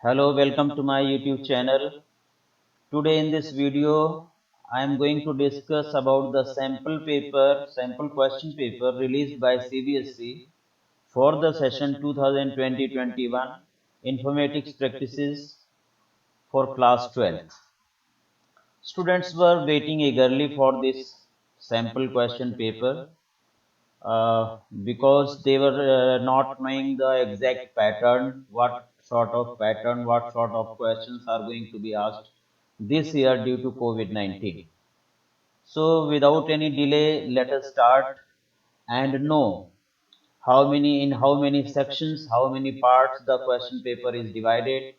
Hello, welcome to my YouTube channel. Today in this video, I am going to discuss about the sample question paper released by CBSE for the session 2020-21 Informatics Practices for Class 12th. Students were waiting eagerly for this sample question paper because they were not knowing the exact pattern, what sort of questions are going to be asked this year due to COVID-19. So, without any delay, let us start and know how many sections, how many parts the question paper is divided,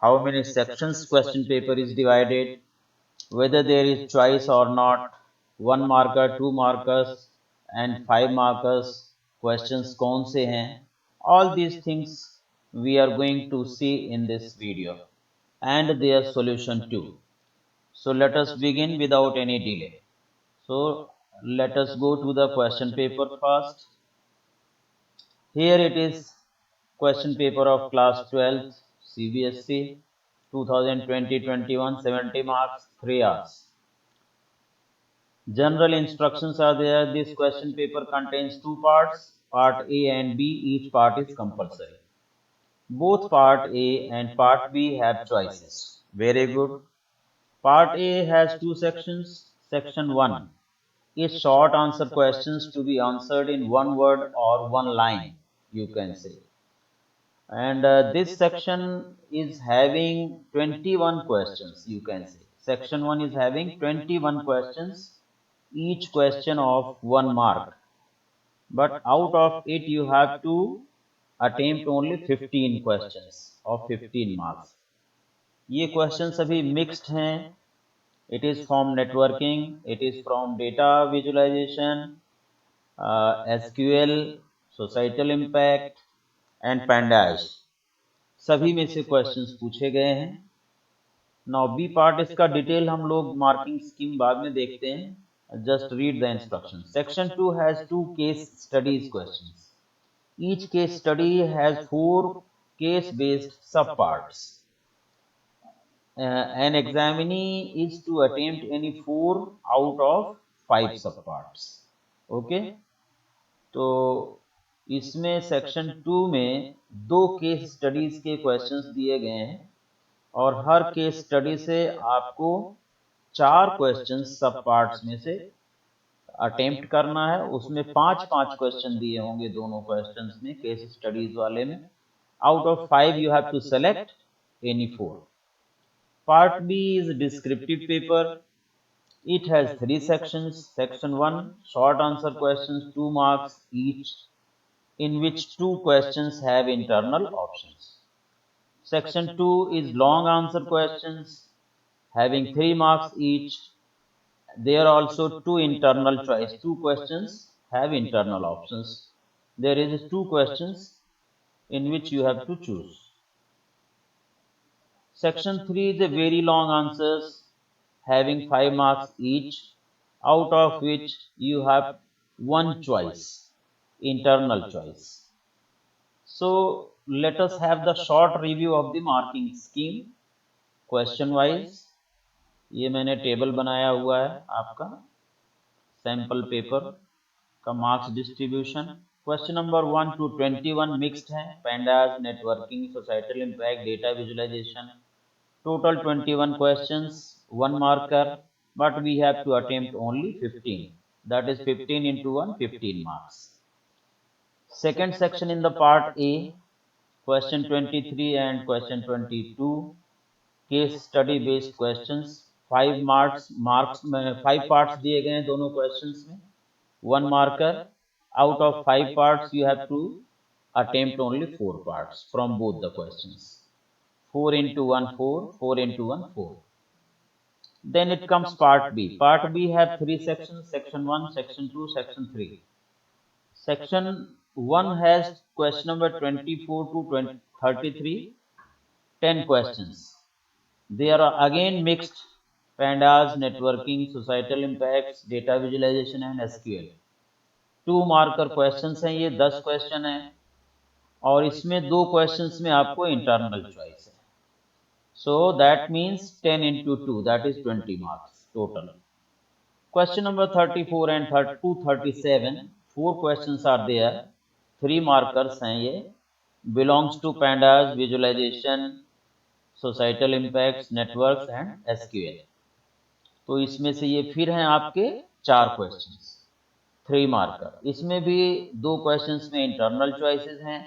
how many sections question paper is divided, whether there is choice or not, 1 marker, 2 markers and 5 markers questions कौन से हैं, all these things we are going to see in this video and their solution too. So let us begin without any delay. So let us go to the question paper first. Here it is, question paper of class 12th CBSE 2020-21, 70 marks, 3 hours. General instructions are there. This question paper contains 2 parts, part A and B. Each part is compulsory. Both part A and part B have choices. Very good. Part A has 2 sections. Section 1 is short answer questions to be answered in 1 word or 1 line, you can say. And this section is having 21 questions, you can say. Section 1 is having 21 questions, each question of 1 mark. But out of it you have to attempt only 15 questions of 15 marks. ये question सभी mixed हैं. It is from networking, it is from data visualization, SQL, societal impact and Pandas. सभी में से questions पूछे गए हैं. Now B part, इसका डिटेल हम लोग मार्किंग स्कीम बाद में देखते हैं. Just read the instructions. Section 2 has 2 case studies questions. Each case study has 4 case-based subparts. An examinee is to attempt any 4 out of 5 subparts. Okay? तो इसमें section 2 में 2 केस स्टडीज के क्वेश्चंस दिए गए हैं और हर केस स्टडी से आपको 4 क्वेश्चंस सब पार्ट्स में से अटेम्प्ट करना है. उसमें 5-5 क्वेश्चन दिए होंगे दोनों क्वेश्चंस में, केस स्टडीज वाले में. Out of 5 you have to select any 4. Part B is descriptive paper. It has 3 sections. Section 1 short answer questions, 2 marks each, in which 2 questions have internal options. Section 2 is long answer questions having 3 marks each. There are also 2 internal choice. 2 questions have internal options. There is 2 questions in which you have to choose. Section 3 is a very long answers having 5 marks each, out of which you have 1 choice, internal choice. So let us have the short review of the marking scheme question wise. ये मैंने table बनाया हुआ है आपका sample paper का marks distribution. Question number 1 to 21 mixed है. Pandas, networking, societal impact, data visualisation. Total 21 questions, 1 marker, but we have to attempt only 15. That is 15 into 1, 15 marks. Second section in the part A, question 23 and question 22, case study based questions. 5 parts दिए गए हैं दोनों questions में. 1 marker. Out of 5 parts, you have to attempt only 4 parts from both the questions. 4 into 1 4, 4 into 1 4. Then it comes part B. Part B have 3 sections, section 1, section 2, section 3. Section 1 has question number 24 to 33, 10 questions. They are again mixed: pandas, networking, societal impacts, data visualization and SQL. 2 marker questions हैं, ये 10 question हैं. और इसमें 2 questions में आपको internal choice है। So that means 10 into 2, that is 20 marks total. Question number 34 and 237, 4 questions are there, 3 markers हैं ये, belongs to pandas, visualization, societal impacts, networks and SQL. तो इसमें से ये फिर हैं आपके 4 क्वेश्चंस, 3 मार्कर। इसमें भी 2 क्वेश्चंस में इंटरनल चॉइसेस हैं,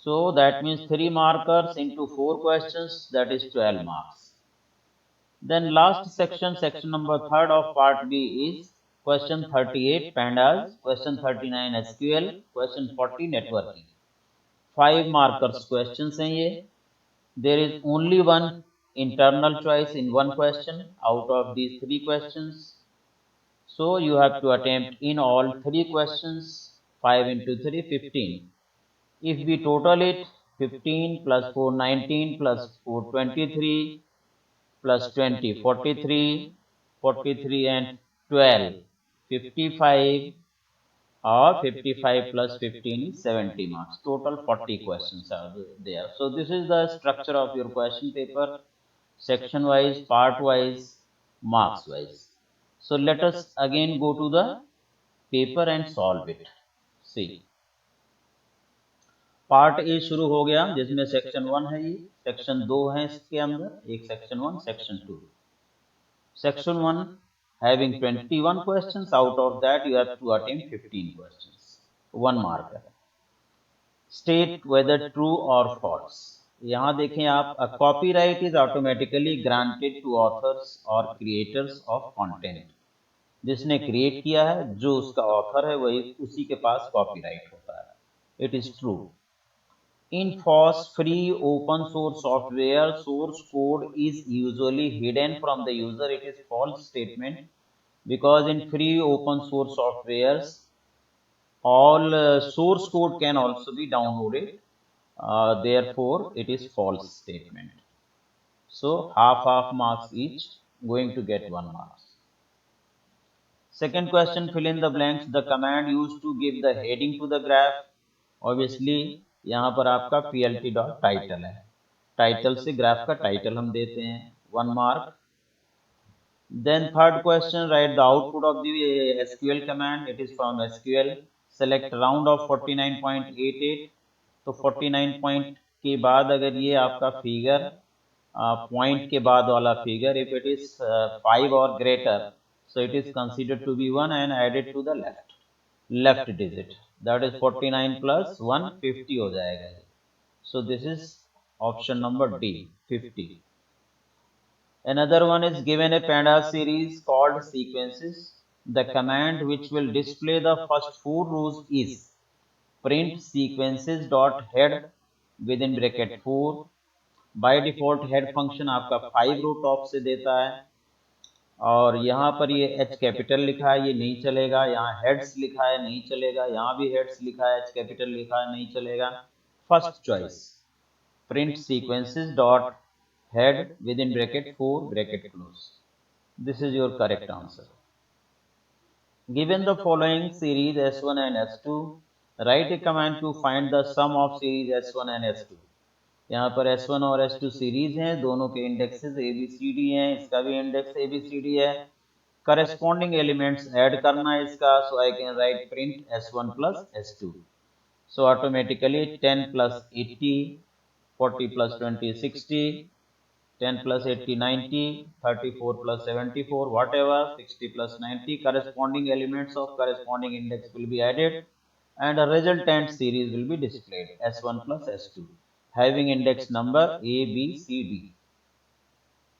so that means 3 markers into 4 questions, that is 12 marks. Then last section, section number 3rd of part B is question 38 pandas, question 39 SQL, question 40 networking. 5 markers questions हैं ये. There is only one internal choice in one question out of these 3 questions. So you have to attempt in all 3 questions. 5 into 3, 15. If we total it, 15 plus 4, 19 plus 4, 23 plus 20, 43, 43 and 12, 55, or 55 plus 15 is 70 marks. Total 40 questions are there. So this is the structure of your question paper, section wise, part wise, marks wise. So let us again go to the paper and solve it. See. Part A शुरू हो गया, जिसमें section 1 है, ये section 2 है इसके अंदर, एक section 1, section 2. Section 1 having 21 questions, out of that you have to attempt 15 questions, 1 marker. State whether true or false. यहाँ देखें आप, a copyright is automatically granted to authors or creators of content. जिसने create किया है, जो उसका author है, वही उसी के पास कॉपीराइट होता है. It is true. In FOSS, free open source software, source code is usually hidden from the user. It is false statement, because in free open source softwares, all source code can also be downloaded. Therefore, it is false statement. So half marks each, going to get 1 mark. Second question, fill in the blanks. The command used to give the heading to the graph. Obviously यहाँ पर आपका plt dot title है, title से graph का title हम देते हैं, 1 mark. Then third question, write the output of the SQL command. It is from SQL. Select round of 49.88. तो 49 पॉइंट के बाद अगर ये आपका फिगर पॉइंट के बाद वाला figure, if it is 5 or greater, so it is considered to be 1 and added to the left digit, that is 49 plus 1, 50 हो जाएगा. So this is option number D, 50. Another one is, given a pandas series called sequences. The command which will display the first 4 rows is print sequences dot head within bracket 4. By default head function आपका 5 रो top से देता है, और यहाँ पर ये H capital लिखा है, ये नहीं चलेगा. यहाँ हेड्स लिखा है, नहीं चलेगा. यहाँ भी हेड्स लिखा है, H कैपिटल लिखा है, नहीं चलेगा. First choice, print sequences dot head within bracket 4 bracket close. This is your correct answer. Given the following series S1 and S2, write a command to find the sum of series S1 and S2. यहाँ पर S1 और S2 series हैं, दोनों के indexes ABCD हैं, इसका भी index ABCD है. करस्पॉन्डिंग एलिमेंट्स ऐड करना है इसका, so I can write print S1 plus S2. So automatically 10 plus 80, 40 plus 20 60, 10 plus 80 90, 34 plus 74 whatever, 60 plus 90, corresponding elements of corresponding index will be added and a resultant series will be displayed, S1 plus S2, having index number A, B, C, D.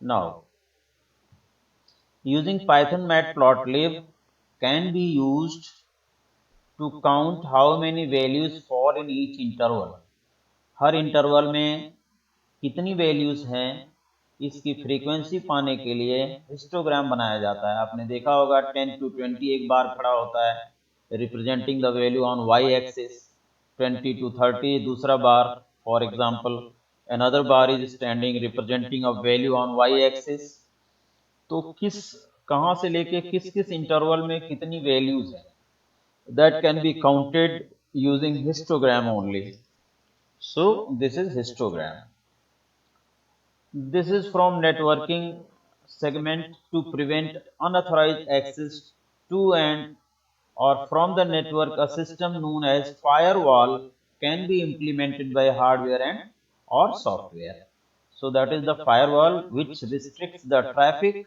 Now, using Python matplotlib can be used to count how many values fall in each interval. Her interval में कितनी values हैं, इसकी frequency पाने के लिए histogram बनाया जाता है. आपने देखा होगा 10 to 20 एक बार खड़ा होता है, representing the value on y axis. 20 to 30 दूसरा bar, for example another bar is standing representing a value on y axis. तो कहाँ से लेके किस किस इंटरवल में कितनी वैल्यूज हैं, that can be counted using histogram only. So this is histogram. This is from networking segment to prevent unauthorized access to and or from the network. A system known as firewall can be implemented by hardware and or software. So that is the firewall which restricts the traffic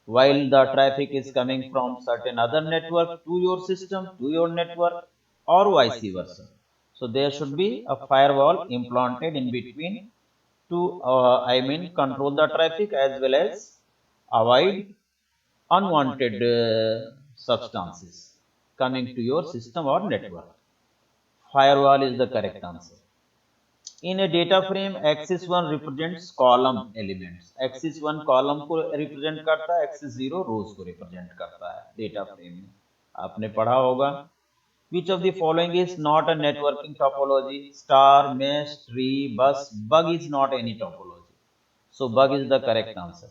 while the traffic is coming from certain other network to your system, to your network, or vice versa. So there should be a firewall implanted in between to, control the traffic as well as avoid unwanted substances coming to your system or network. Firewall is the correct answer. In a data frame, axis 1 represents column elements. Axis 1 column को represent करता है, axis 0 rows को represent करता है data frame में. आपने पढ़ा होगा. Which of the following is not a networking topology? Star, mesh, tree, bus. Bug is not any topology. So bug is the correct answer.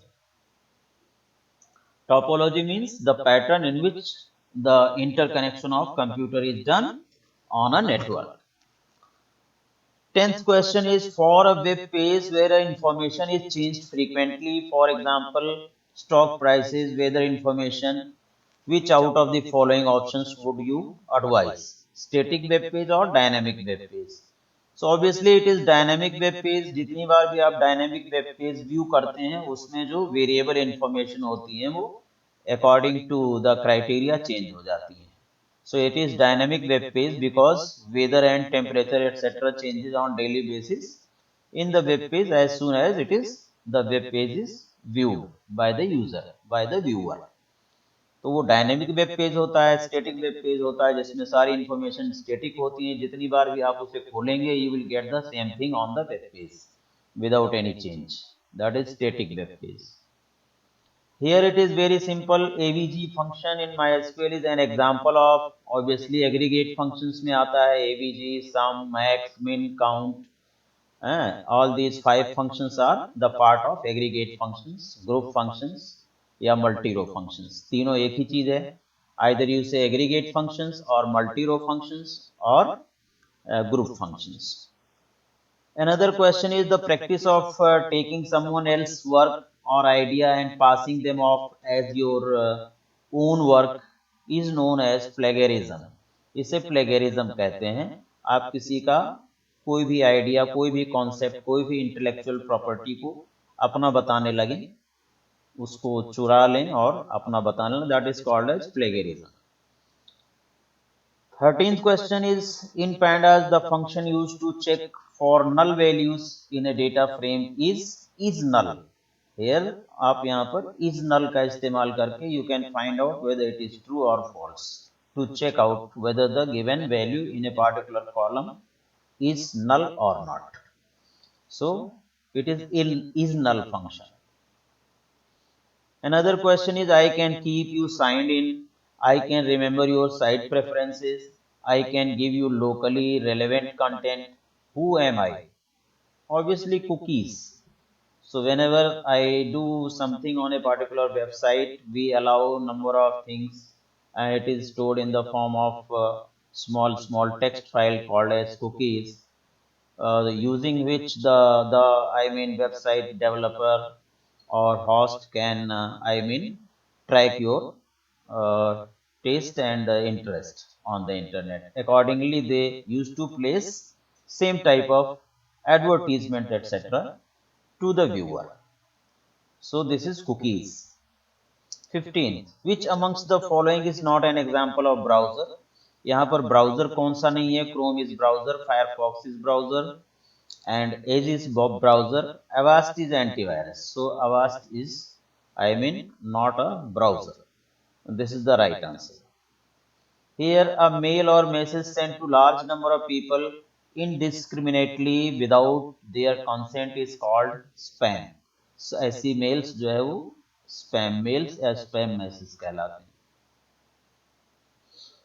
Topology means the pattern in which the interconnection of computer is done on a network. 10th question is for a web page where information is changed frequently, for example, stock prices, weather information, which out of the following options would you advise? Static web page or dynamic web page? So obviously it is dynamic web page. जितनी बार भी आप dynamic web page view करते हैं उसमें जो variable information होती है वो according to the criteria change हो जाती है. So it is dynamic web page because weather and temperature etc. changes on daily basis in the web page as soon as it is the web page is viewed by the user, by the viewer. तो वो dynamic web page होता है, static web page होता है जिसमें सारी information static होती है. जितनी बार भी आप उसे खोलेंगे you will get the same thing on the web page without any change. That is static web page. Here it is very simple. AVG function in MySQL is an example of obviously aggregate functions में आता है. AVG, sum, max, min, count. All these 5 functions are the part of aggregate functions, group functions या multi-row functions. तीनों एक ही चीज है. Either you say aggregate functions or multi-row functions or group functions. Another question is the practice of taking someone else's work or idea and passing them off as your own work is known as plagiarism. इसे plagiarism कहते हैं. आप किसी का कोई भी idea, कोई भी कॉन्सेप्ट, कोई भी इंटेलेक्चुअल प्रॉपर्टी को अपना बताने लगें, उसको चुरा लें और अपना बताने लगें. That is called as plagiarism. 13th question is in pandas the function used to check for null values in a data frame is null. Here आप यहाँ पर is null का इस्तेमाल करके you can find out whether it is true or false to check out whether the given value in a particular column is null or not. So it is null function. Another question is I can keep you signed in, I can remember your site preferences, I can give you locally relevant content. Who am I? Obviously cookies. So whenever I do something on a particular website, we allow number of things and it is stored in the form of small text file called as cookies, using which the website developer or host can track your uh, taste and interest on the internet. Accordingly, they used to place same type of advertisement etc. to the viewer. So this is cookies. 15. Which amongst the following is not an example of browser? यहाँ पर browser कौन सा नहीं है? Chrome is browser, Firefox is browser, and Edge is browser. Avast is antivirus. So Avast is, not a browser. This is the right answer. Here, a mail or message sent to large number of people indiscriminately without their consent is called spam. So ऐसी mails जो है वो spam mails या spam messages कहलाते हैं.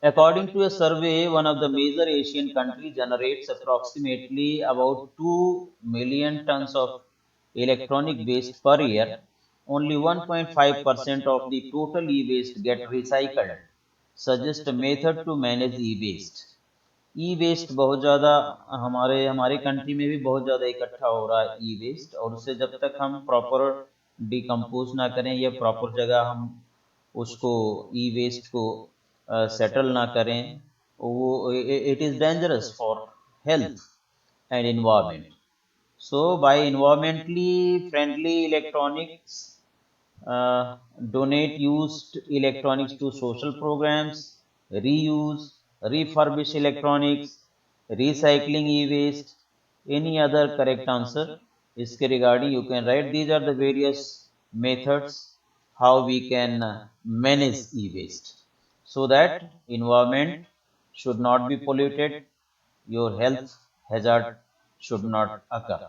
According to a survey, one of the major Asian countries generates approximately about 2 million tons of electronic waste per year. Only 1.5% of the total e-waste get recycled. Suggest a method to manage e-waste. E waste बहुत ज़्यादा हमारे country में भी बहुत ज़्यादा इकट्ठा हो रहा है ई वेस्ट, और उससे जब तक हम प्रॉपर डिकम्पोज ना करें या प्रॉपर जगह हम उसको ई वेस्ट को सेटल ना करें, वो it is dangerous for health and environment. So by environmentally friendly electronics, donate used electronics to social programs, reuse, refurbish electronics, recycling e-waste, any other correct answer. इसके regarding you can write these are the various methods how we can manage e-waste so that environment should not be polluted, your health hazard should not occur.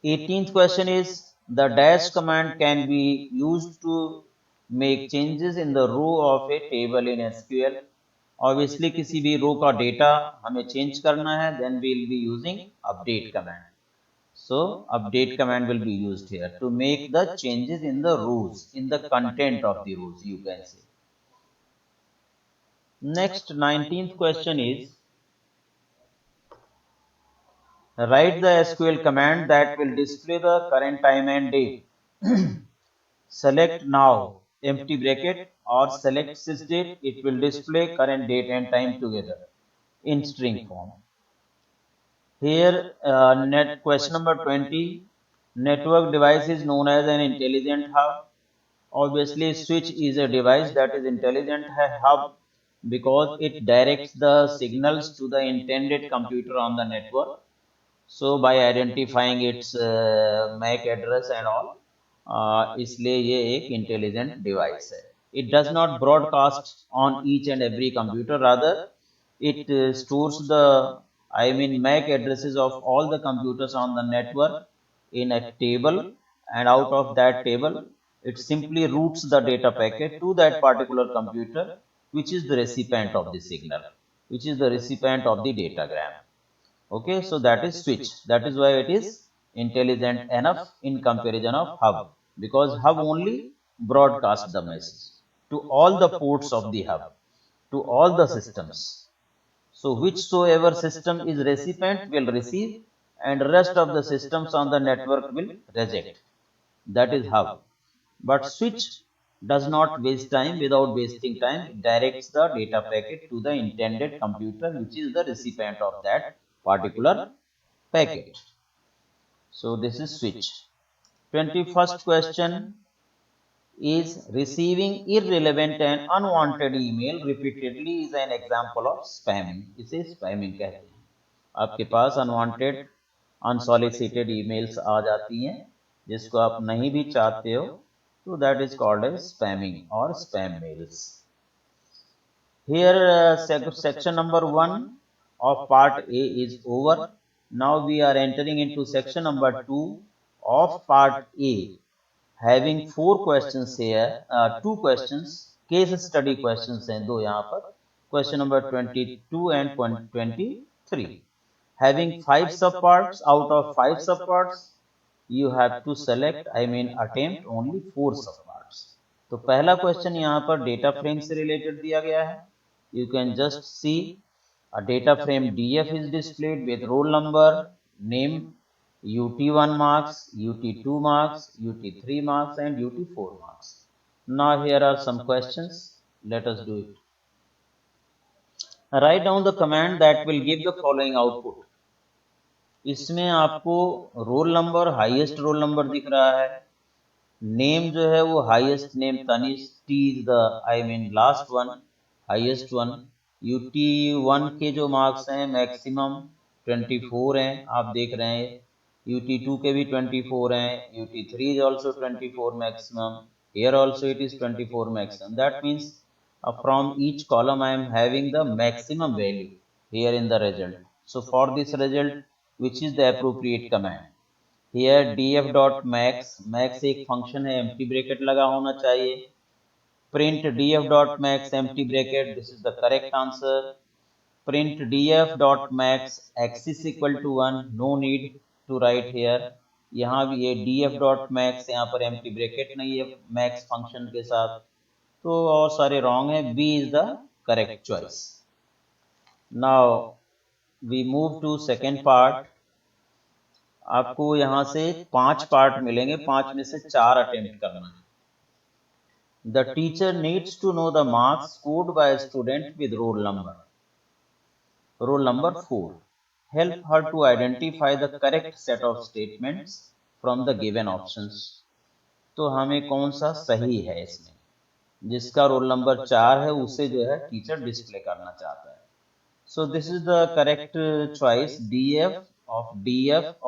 18th question is the dash command can be used to make changes in the row of a table in SQL. Obviously किसी भी रो का data हमें change करना है, then we will be using update command. So update command will be used here to make the changes in the rows, in the content of the rows, you can say. Next 19th question is write the SQL command that will display the current time and date. Select now empty bracket or select sysdate, it will display current date and time together in string form. Here net question number 20, network device is known as an intelligent hub. Obviously switch is a device that is intelligent hub because it directs the signals to the intended computer on the network. So by identifying its MAC address and all, इसलिए ये एक intelligent device है. It does not broadcast on each and every computer, rather it stores the MAC addresses of all the computers on the network in a table, and out of that table it simply routes the data packet to that particular computer which is the recipient of the signal, which is the recipient of the datagram. Okay, so that is switch. That is why it is intelligent enough in comparison of hub, because hub only broadcasts the message to all the ports of the hub, to all the systems. So whichsoever system is recipient will receive, and rest of the systems on the network will reject. That is hub. But switch does not waste time. Without wasting time, it directs the data packet to the intended computer which is the recipient of that particular packet. So this is switch. 21st question is receiving irrelevant and unwanted email repeatedly is an example of spamming. इसे spamming कहते हैं. आपके पास unwanted, unsolicited emails आ जाती हैं जिसको आप नहीं भी चाहते हो, so that is called as spamming or spam mails. Here section number 1 of part A is over. Now we are entering into section number 2 of part A, having 4 questions here, 2 questions, case study questions हैं दो यहाँ पर, question number 22 and 23. Having 5 subparts, out of 5 subparts, you have to select, attempt only 4 subparts. तो पहला question यहाँ पर data frame से related दिया गया है. You can just see a data frame DF is displayed with roll number, name, UT1 marks, UT2 marks, UT3 marks and UT4 marks. Now here are some questions. Let us do it. Write down the command that will give the following output. इसमें आपको roll number, highest roll number दिख रहा है. Name जो है वो highest name Tanish, T is the last one, highest one. UT1 के जो मार्क्स हैं मैक्सिमम 24 हैं, आप देख रहे हैं. UT2 के भी 24 हैं. UT3 is also 24 maximum. Here also it is 24 maximum. That means from each column I am having the maximum value here in the result. So for this result, which is the appropriate command? Here df.max, max एक function है, empty bracket लगा होना चाहिए. Print df.max empty bracket, this is the correct answer. Print df.max x is equal to 1, no need to write here. यहाँ भी ये df.max, यहाँ पर empty bracket नहीं है max फंक्शन के साथ, तो और सारे wrong है. B is the correct choice. Now we move to second part. आपको यहाँ से 5 पार्ट मिलेंगे, 5 में से 4 अटेम्प्ट करना है। The teacher needs to know the marks scored by a student with roll number. Roll number 4. Help her to identify the correct set of statements from the given options. तो हमें कौन सा सही है इसमें? जिसका रोल नंबर 4 है उसे जो है टीचर डिस्प्ले करना चाहता है। So this is the correct choice. DF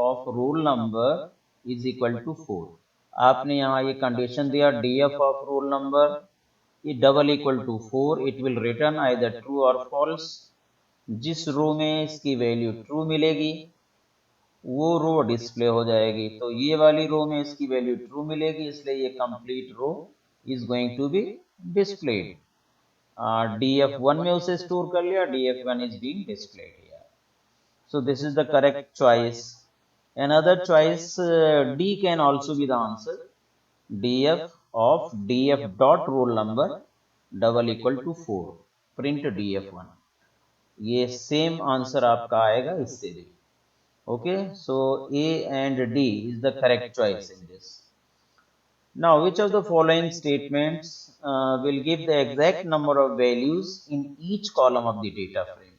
of roll number is equal to 4. आपने यहाँ ये कंडीशन दिया DF of roll number ये double equal to 4, it will return either true or false. जिस रो में इसकी वैल्यू ट्रू मिलेगी वो रो डिस्प्ले हो जाएगी। तो ये वाली रो में इसकी वैल्यू ट्रू मिलेगी, इसलिए ये complete row is going to be displayed. DF1 में उसे स्टोर कर लिया, DF1 is being displayed here. So this is the correct choice. Another choice, D can also be the answer. DF of DF dot roll number double equal to 4. Print DF1. ये same answer आपका आएगा इससे भी। Okay, so A and D is the correct choice in this. Now, which of the following statements will give the exact number of values in each column of the data frame?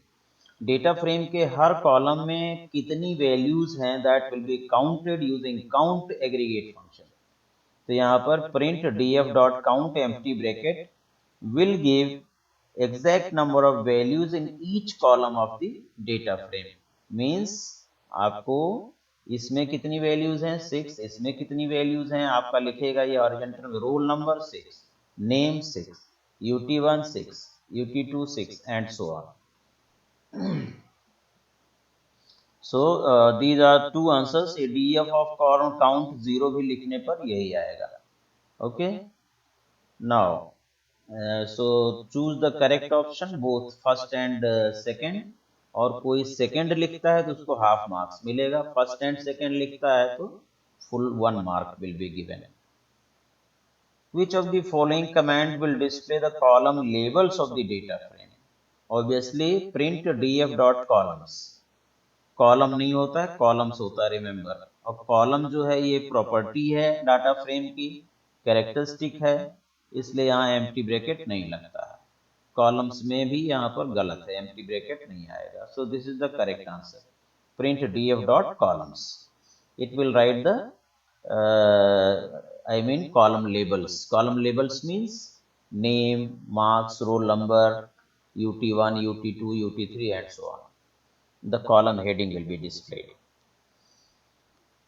Data frame के हर column में कितनी values हैं that will be counted using count aggregate function. तो यहाँ पर print df dot count empty bracket will give exact number of values in each column of the data frame. Means आपको इसमें कितनी वैल्यूज हैं 6, इसमें कितनी वैल्यूज हैं आपका लिखेगा ये हॉरिजॉन्टल में roll number 6, name 6, UT1 6, UT2 6 and so on. So these are two answers. DF of column count 0 भी लिखने पर यही आएगा। Okay. Now so choose the correct option both first and second. और कोई सेकंड लिखता है तो उसको हाफ मार्क्स मिलेगा, फर्स्ट एंड सेकंड लिखता है तो full 1 mark will be given. Which of the following command will display the column labels of the data frame? Obviously print df dot columns. Column नहीं होता है, कॉलम्स होता है, remember. और कॉलम जो है ये प्रॉपर्टी है डाटा फ्रेम की, कैरेक्टरिस्टिक है, इसलिए यहाँ एम्प्टी ब्रैकेट नहीं लगता है। कॉलम्स में भी यहाँ पर गलत है, एम्प्टी ब्रैकेट नहीं आएगा। सो this is the correct answer, print df dot columns. It will write the I mean column labels. Column labels means name, marks, roll number, UT1, UT2, UT3 and so on. The column heading will be displayed.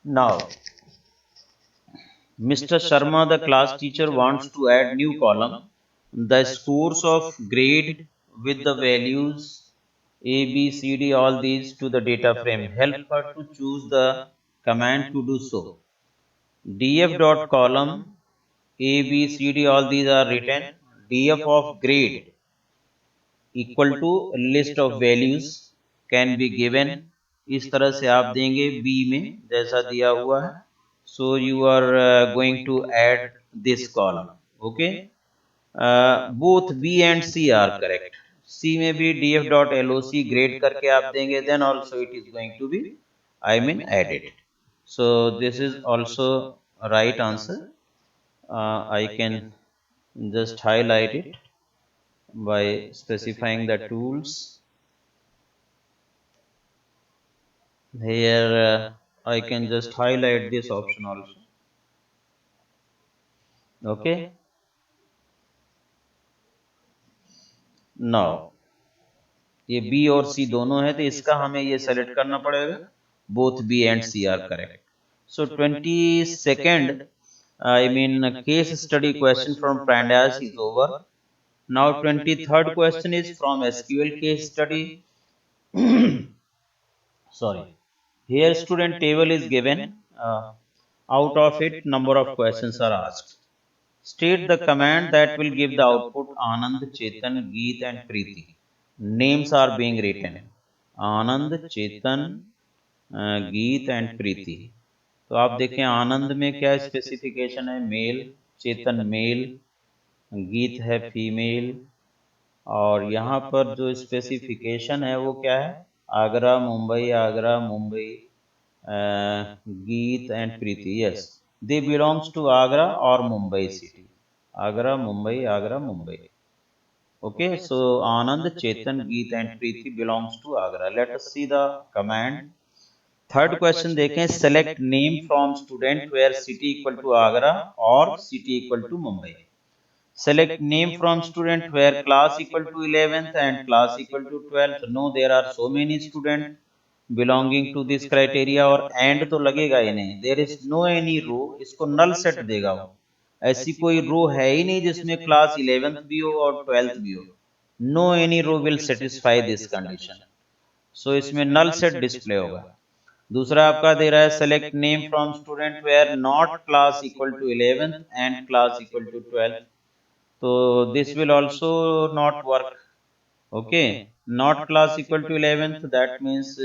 Now, Mr. Sharma, the class teacher, wants to add new column. The scores of grade with the values A, B, C, D, all these to the data frame. Help her to choose the command to do so. DF dot column A, B, C, D, all these are written. DF of grade equal to list of values can be given. इस तरह से आप देंगे B में जैसा दिया हुआ है। So you are going to add this column. Okay. Both B and C are correct. C में भी df dot loc grade करके आप देंगे, then also it is going to be added. So this is also a right answer. I can just highlight it by specifying the tools. Here I can just highlight this option also. Okay. Now ये B और C दोनों है तो इसका हमें ये select करना पड़ेगा। Both B and C are correct. So 22nd case study question from Pandas is over. Now 23rd question is from SQL case study. Sorry. Here student table is given. Out of it number of questions are asked. State the command that will give the output Anand, Chetan, Geet and Preeti. Names are being written. आनंद, चेतन, गीत and प्रीति। तो आप देखें आनंद में क्या specification है, mail, चेतन mail, गीत है female, और यहाँ पर जो स्पेसिफिकेशन है वो क्या है, Agra Mumbai Geet and Preeti, yes they belongs to Agra और Mumbai city, Agra Mumbai. Okay, so Anand, Chetan, Geet and Preeti belongs to Agra. Let us see the command. Third question देखें, select name from student where city equal to Agra और city equal to Mumbai. Select name from student where class equal to 11th and class equal to 12th. No, there are so many students belonging to this criteria, और and तो लगेगा ही नहीं. There is no any row, इसको null set देगा वो. ऐसी कोई रो है ही नहीं जिसमें क्लास 11th भी हो और 12th भी हो. No any row will satisfy this condition. So इसमें null set डिस्प्ले होगा. दूसरा आपका दे रहा है, select name from student where not class equal to 11th and class equal to 12th. तो this will also not work. Okay, not class equal to 11th that means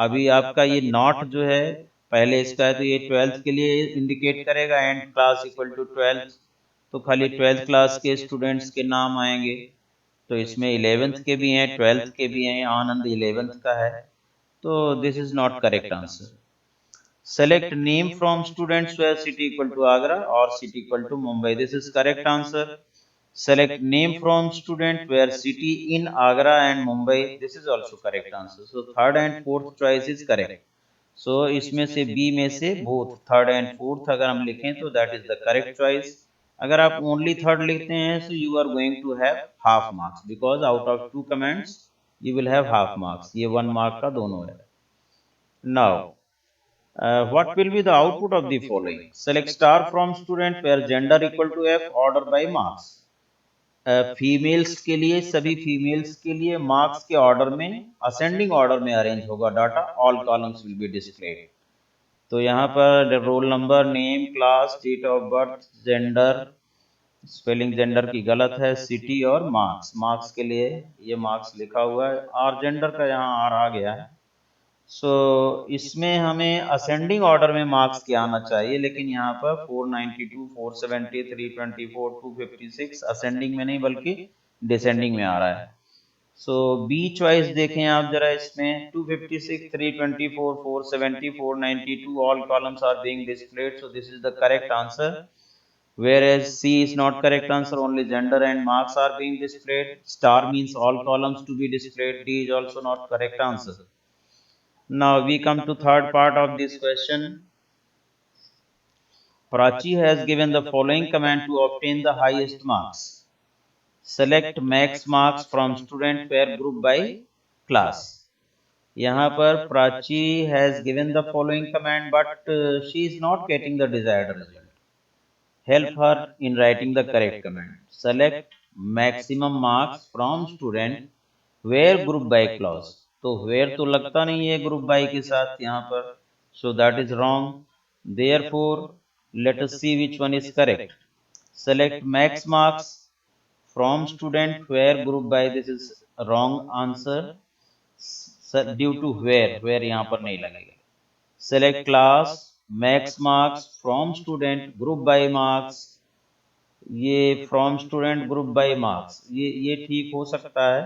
अभी आपका ये नॉट जो है पहले इसका है तो ये 12th के लिए इंडिकेट करेगा, and class equal to 12th तो खाली 12th क्लास के स्टूडेंट्स के नाम आएंगे. तो इसमें 11th के भी हैं 12th के भी हैं, आनंद 11th का है, तो this is not correct answer. Select name from students where city equal to Agra or city equal to Mumbai. This is correct answer. Select name from student where city in Agra and Mumbai. This is also correct answer. So third and fourth choice is correct. So इसमें से B में से both third and fourth अगर हम लिखें तो that is the correct choice. अगर आप only third लिखते हैं so you are going to have half marks because out of two comments you will have half marks. ये 1 mark का दोनों है. Now what will be the output of the following? Select star from student where gender equal to F, order by marks. Females के लिए, सभी females के लिए marks के ऑर्डर में असेंडिंग ऑर्डर में अरेंज होगा data, all columns will be displayed. तो यहाँ पर roll number, name, class, date of birth, gender, spelling gender की गलत है, सिटी और मार्क्स. मार्क्स के लिए ये मार्क्स लिखा हुआ है और जेंडर का यहाँ आर आ गया है. सो इसमें हमें असेंडिंग ऑर्डर में मार्क्स क्या आना चाहिए, लेकिन यहाँ पर 492, 470, 324, 256 असेंडिंग में नहीं बल्कि डिसेंडिंग में आ रहा है. सो बी चॉइस देखें आप जरा, इसमें 256, 324, 470, 492 all columns are being displayed, so this is the correct answer. Whereas C is not correct answer, only gender and marks are being displayed. Star means all columns to be displayed. D is also not correct answer. Now we come to third part of this question. Prachi has given the following command to obtain the highest marks. Select max marks from student pair group by class. यहाँ पर Prachi has given the following command, but she is not getting the desired result. Help her in writing the correct command. Select maximum marks from student where group by clause. तो where तो लगता नहीं है group by के साथ यहाँ पर, so that is wrong. Therefore, let us see which one is correct. Select max marks from student where group by. This is wrong answer. Due to where यहाँ पर नहीं लगेगा. Select class max marks from student group by marks. ये from student group by marks, ये ठीक हो सकता है,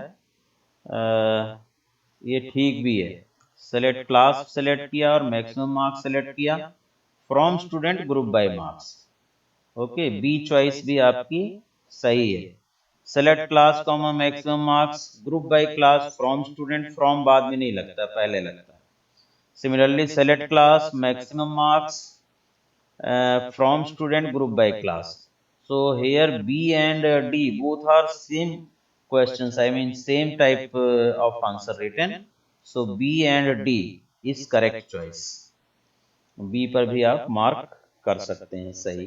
ये ठीक भी है. सेलेक्ट क्लास सेलेक्ट किया और मैक्सिमम मार्क्स सेलेक्ट किया, from student group by marks. Okay, B choice भी आपकी सही है. Select class comma maximum marks group by class from student, from बाद में नहीं लगता, पहले लगता है. Similarly select class maximum marks from student group by class. So here B and D both are same questions, I mean same type of answer written. So B and D is correct choice. B पर भी आप mark कर सकते हैं सही.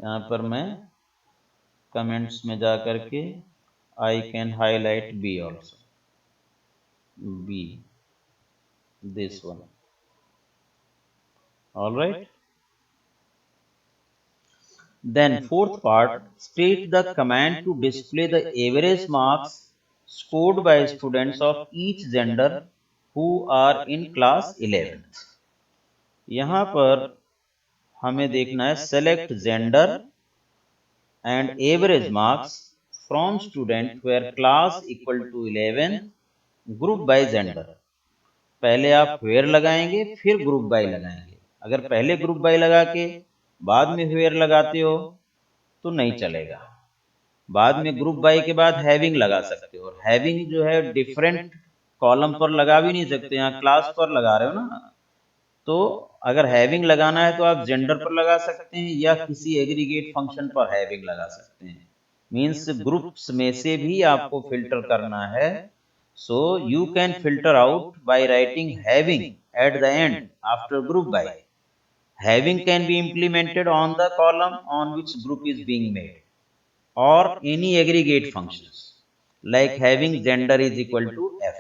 यहाँ पर मैं कमेंट्स में जा करके I can highlight B also. B, this one. All right. Then fourth part, state the command to display the average marks scored by students of each gender who are in class 11th. यहाँ पर हमें देखना है select gender and average marks from student where class equal to 11 group by gender. पहले आप where लगाएंगे फिर group by लगाएंगे। अगर पहले group by लगा के बाद में where लगाते हो तो नहीं चलेगा। बाद में ग्रुप बाई के बाद हैविंग लगा सकते हो, और हैविंग जो है डिफरेंट कॉलम पर लगा भी नहीं सकते, यहाँ क्लास पर लगा रहे हो ना। तो अगर हैविंग लगाना है तो आप जेंडर पर लगा सकते हैं या किसी एग्रीगेट फंक्शन पर हैविंग लगा सकते हैं। मीन्स ग्रुप्स में से भी आपको फिल्टर करना है। So you can filter out by writing having at the end after group by. Having can be implemented on the column on which group is being made or any aggregate functions, like having gender is equal to F,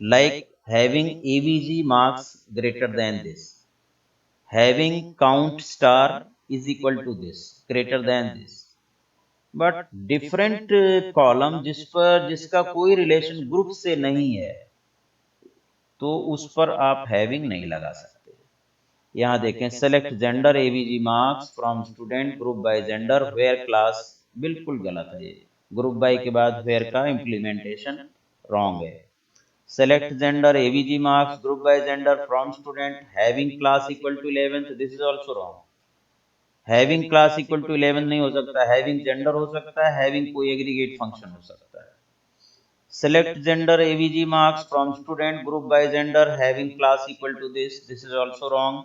like having AVG marks greater than this, having count star is equal to this, greater than this. But different column जिस पर जिसका कोई relation group से नहीं है तो उस पर आप हैविंग नहीं लगा सकते। यहाँ देखें, select gender AVG marks from student group by gender where class, बिल्कुल गलत है ये। ग्रुप बाय के बाद वेयर का इम्प्लीमेंटेशन रॉन्ग है। Select gender AVG marks group by gender from student having class equal to 11, this is also wrong. Having class equal to 11 नहीं हो सकता, हैविंग जेंडर हो सकता है, हैविंग कोई एग्रीगेट फंक्शन हो सकता है। Select gender AVG marks from student group by gender having class equal to this. This is also wrong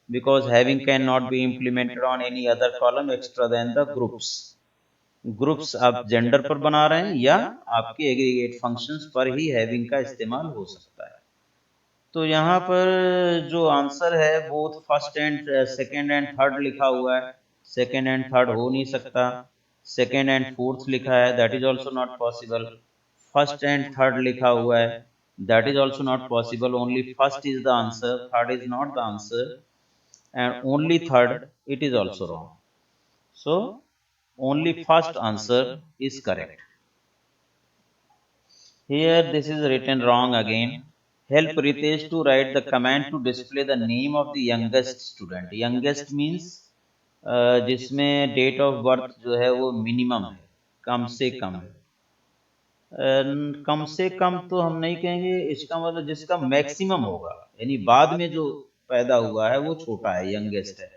because having cannot be implemented on any other column extra than the groups. Groups आप gender पर बना रहे हैं या आपके aggregate functions पर ही having का इस्तेमाल हो सकता है। तो यहाँ पर जो आंसर है both first and second and third लिखा हुआ है, सेकेंड एंड थर्ड हो नहीं सकता। सेकेंड एंड फोर्थ लिखा है, that is also not possible. First and third लिखा हुआ है, that is also not possible. Only first is the answer, third is not the answer, and only third it is also wrong. So only first answer is correct. Here this is written wrong again. Help Ritesh to write the command to display the name of the youngest student. Youngest means जिसमें date of birth जो है वो minimum है, कम से कम है। कम से कम तो हम नहीं कहेंगे, इसका मतलब जिसका मैक्सिमम होगा, यानी बाद में जो पैदा हुआ है वो छोटा है, यंगेस्ट है।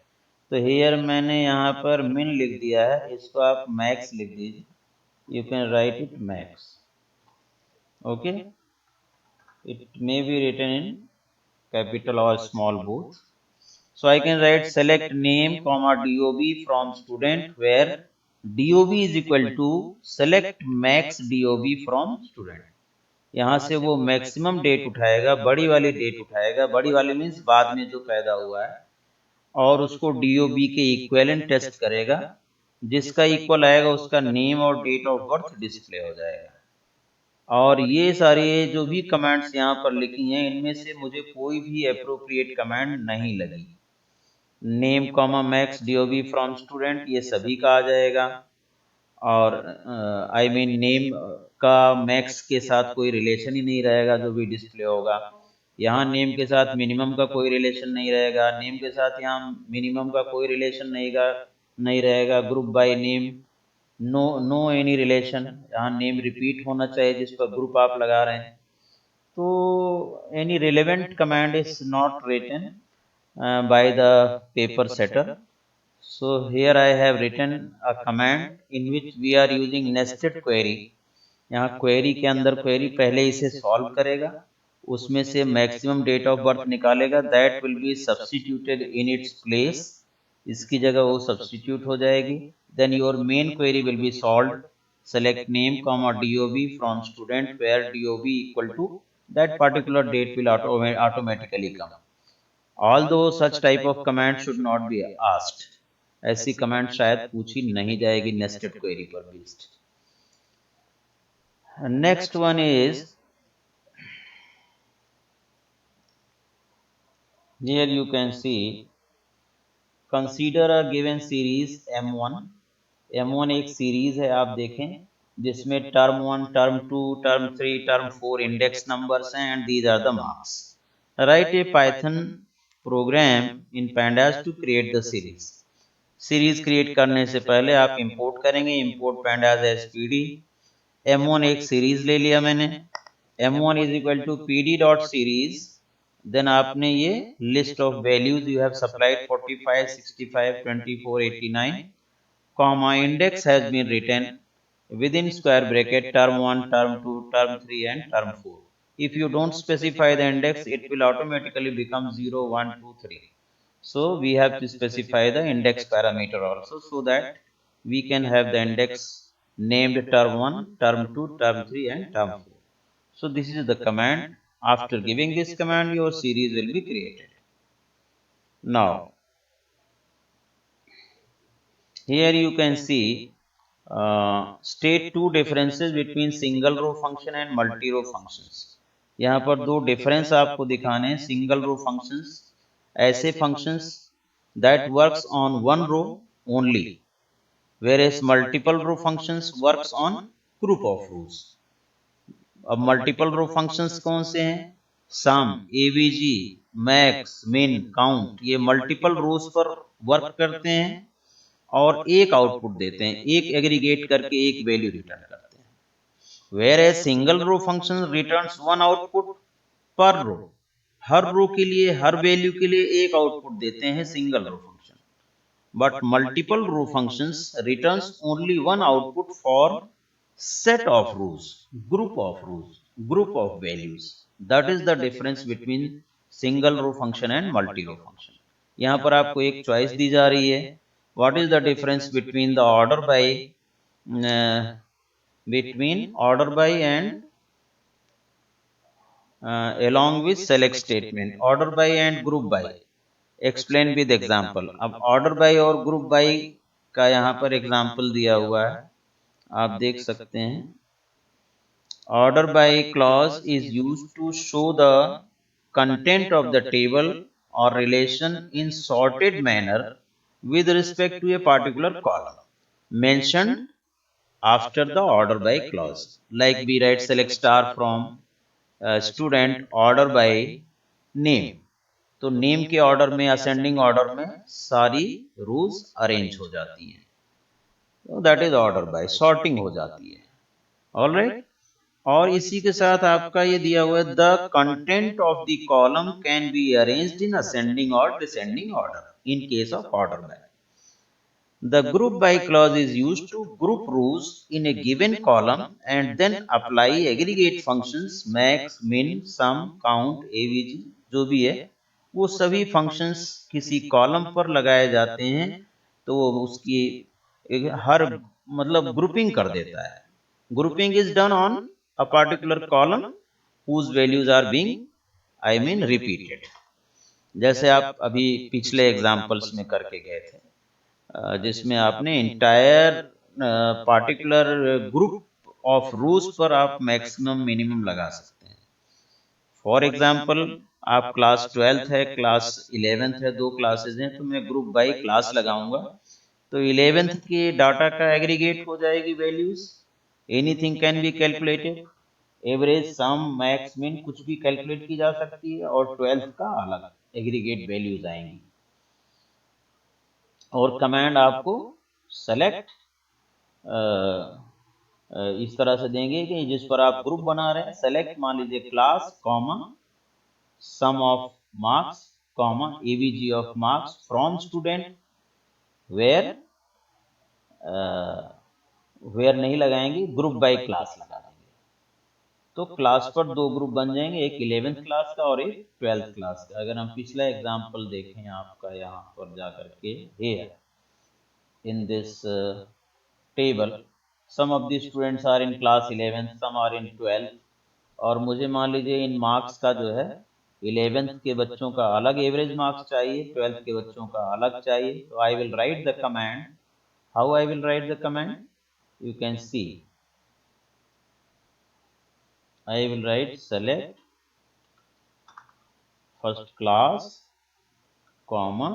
तो हेयर मैंने यहाँ पर मिन लिख दिया है, इसको आप मैक्स लिख दीजिए। You can write it max, okay. It may be written in capital और small both. So I can write select name comma dob from student where dob is equal to select max dob from student। यहाँ से वो maximum date उठाएगा, बड़ी वाली date उठाएगा, बड़ी वाली मीन्स बाद में जो पैदा हुआ है, और उसको डीओबी के इक्विवेलेंट टेस्ट करेगा, जिसका इक्वल आएगा उसका नेम और डेट ऑफ बर्थ डिस्प्ले हो जाएगा। और ये सारे जो भी कमांड्स यहाँ पर लिखी हैं इनमें से मुझे कोई भी अप्रोप्रिएट कमांड नहीं लगी। Name comma max DOB from student ये सभी का आ जाएगा, और आई मीन नेम का मैक्स के साथ कोई रिलेशन ही नहीं रहेगा जो भी डिस्प्ले होगा। यहाँ नेम के साथ मिनिमम का कोई रिलेशन नहीं रहेगा, नेम के साथ यहाँ मिनिमम का कोई रिलेशन नहीं रहेगा। Group by name, no any relation, यहाँ नेम रिपीट होना चाहिए जिस पर ग्रुप आप लगा रहे हैं। तो any relevant command is not written by the paper setter. So here I have written a command in which we are using nested query. यहाँ query के अंदर query पहले इसे solve करेगा, उसमें से maximum date of birth निकालेगा, that will be substituted in its place, इसकी जगह वो substitute हो जाएगी। Then your main query will be solved. Select name comma dob from student where dob equal to that particular date will automatically come. Although such type of command should not be asked, ऐसी command शायद पूछी नहीं जाएगी nested query पर based. Next one is, here you can see consider a given series M1। M1 एक series है, आप देखें, जिसमें term 1, term 2, term 3, term 4 index numbers हैं, and these are the marks. Write a Python program in pandas to create the series। Series create करने से पहले आप इंपोर्ट करेंगे, इंपोर्ट pandas spd m1 एक सीरीज ले लिया मैंने, m1 is equal to pd dot series, then आपने ये list of values you have supplied 45 65 24 89 comma index has been written within square bracket term 1 term 2 term 3 and term 4. If you don't specify the index, it will automatically become 0 1 2 3. So we have to specify the index parameter also, so that we can have the index named term 1 term 2 term 3 and term 4. So this is the command. After giving this command, your series will be created. Now here you can see state two differences between single row function and multi row functions. यहाँ पर दो difference आपको दिखाने हैं. Single रो functions ऐसे functions that works on one row only, whereas multiple row functions works on group of rows. अब multiple row functions कौन से हैं? सम, एवीजी, मैक्स, मिन, काउंट, ये मल्टीपल रोज पर वर्क करते हैं और एक आउटपुट देते हैं, एक एग्रीगेट करके एक वैल्यू रिटर्न करते हैं. Where as single row function returns one output per row, हर रो के लिए हर वैल्यू के लिए एक आउटपुट देते हैं single row function. But multiple row functions returns only one output for set of rows, group of values. That is the difference between single row function and multi row function. यहाँ पर आपको एक choice दी जा रही है. What is the difference between the order by and along with select statement, order by and group by. Explain with example. अब order by और group by का यहाँ पर एग्जाम्पल दिया हुआ है, आप देख सकते हैं. Order by clause is used to show the content of the table or relation in sorted manner with respect to a particular column mentioned after the order by clause. Like we write select star from student order by name. तो name के order में, ascending order में सारी rules arrange हो जाती हैं. तो that is order by, sorting हो जाती है. ऑलराइट. और इसी के साथ आपका ये दिया हुआ है, the content of the column can be arranged in ascending और descending order in case of order by. The group by clause is used to group rows in a given column and then apply aggregate functions max, min, sum, count, avg जो भी है वो सभी functions किसी column पर लगाए जाते हैं, तो वो उसकी हर मतलब ग्रुपिंग कर देता है. Grouping is done on a particular column whose values are being repeated. जैसे आप अभी पिछले एग्जांपल्स में करके गए थे, जिसमें आपने इंटायर पार्टिकुलर ग्रुप ऑफ रोज पर आप मैक्सिमम मिनिमम लगा सकते हैं. फॉर एग्जांपल आप क्लास 12th है, क्लास 11th है, दो क्लासेज हैं, तो मैं ग्रुप बाई क्लास लगाऊंगा. तो 11th के डाटा का एग्रीगेट हो जाएगी values. Anything can be calculated, average, sum, max, min कुछ भी कैलकुलेट की जा सकती है, और 12th का अलग एग्रीगेट वैल्यूज आएंगी. और कमांड आपको सेलेक्ट इस तरह से देंगे कि जिस पर आप ग्रुप बना रहे हैं, सेलेक्ट मान लीजिए class comma sum of marks comma AVG of marks from student, where where नहीं लगाएंगे, ग्रुप बाय क्लास लगा देंगे. तो क्लास पर दो ग्रुप बन जाएंगे, एक 11th क्लास का और एक 12th क्लास का. अगर हम पिछला एग्जांपल देखें आपका यहाँ पर जाकर के, here in this table some of the students are in class 11th, some are in 12th, और मुझे मान लीजिए इन मार्क्स का जो है 11th के बच्चों का अलग एवरेज मार्क्स चाहिए, 12th के बच्चों का अलग चाहिए. तो I will write the command. How I will write the command? You can see, I will write select first class comma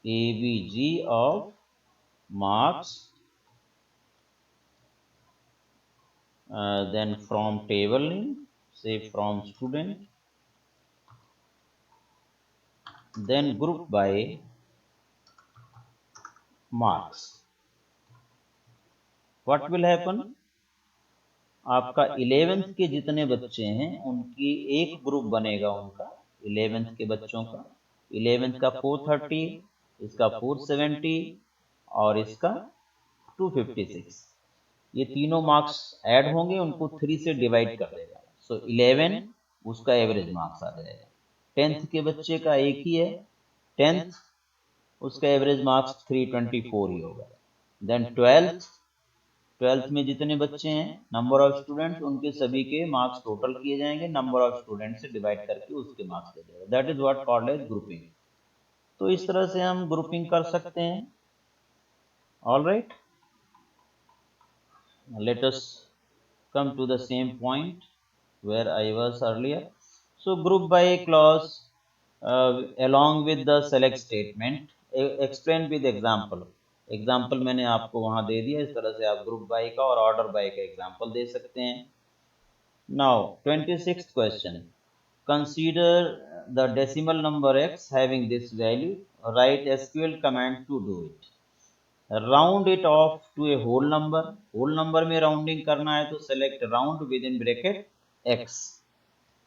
AVG of marks, then from table name, say from student, then group by marks. What will happen? आपका 11th के जितने बच्चे हैं उनकी एक group बनेगा उनका 11th के बच्चों का 11th का 430, इसका 470 और इसका 256। ये तीनों मार्क्स ऐड होंगे, उनको 3 से डिवाइड कर देगा। सो 11 उसका एवरेज मार्क्स आ जाएगा। 10th के बच्चे का एक ही है, 10th उसका एवरेज मार्क्स 324 ही होगा। देन 12th में जितने बच्चे हैं नंबर ऑफ स्टूडेंट्स उनके सभी के मार्क्स टोटल किए जाएंगे, नंबर ऑफ स्टूडेंट से डिवाइड करके उसके मार्क्स दे देगा। That is what called as grouping. तो इस तरह से हम ग्रुपिंग कर सकते हैं। All right, let us come to the same point where I was earlier. So group by clause along with the select statement, explain with example. Example मैंने आपको वहां दे दिया, इस तरह से आप ग्रुप बाय का और ऑर्डर बाय का एग्जाम्पल दे सकते हैं। Now 26th question, consider the decimal number x having this value, write SQL command to do it. Round it off to a whole number, whole number में rounding करना है तो select round with in bracket x,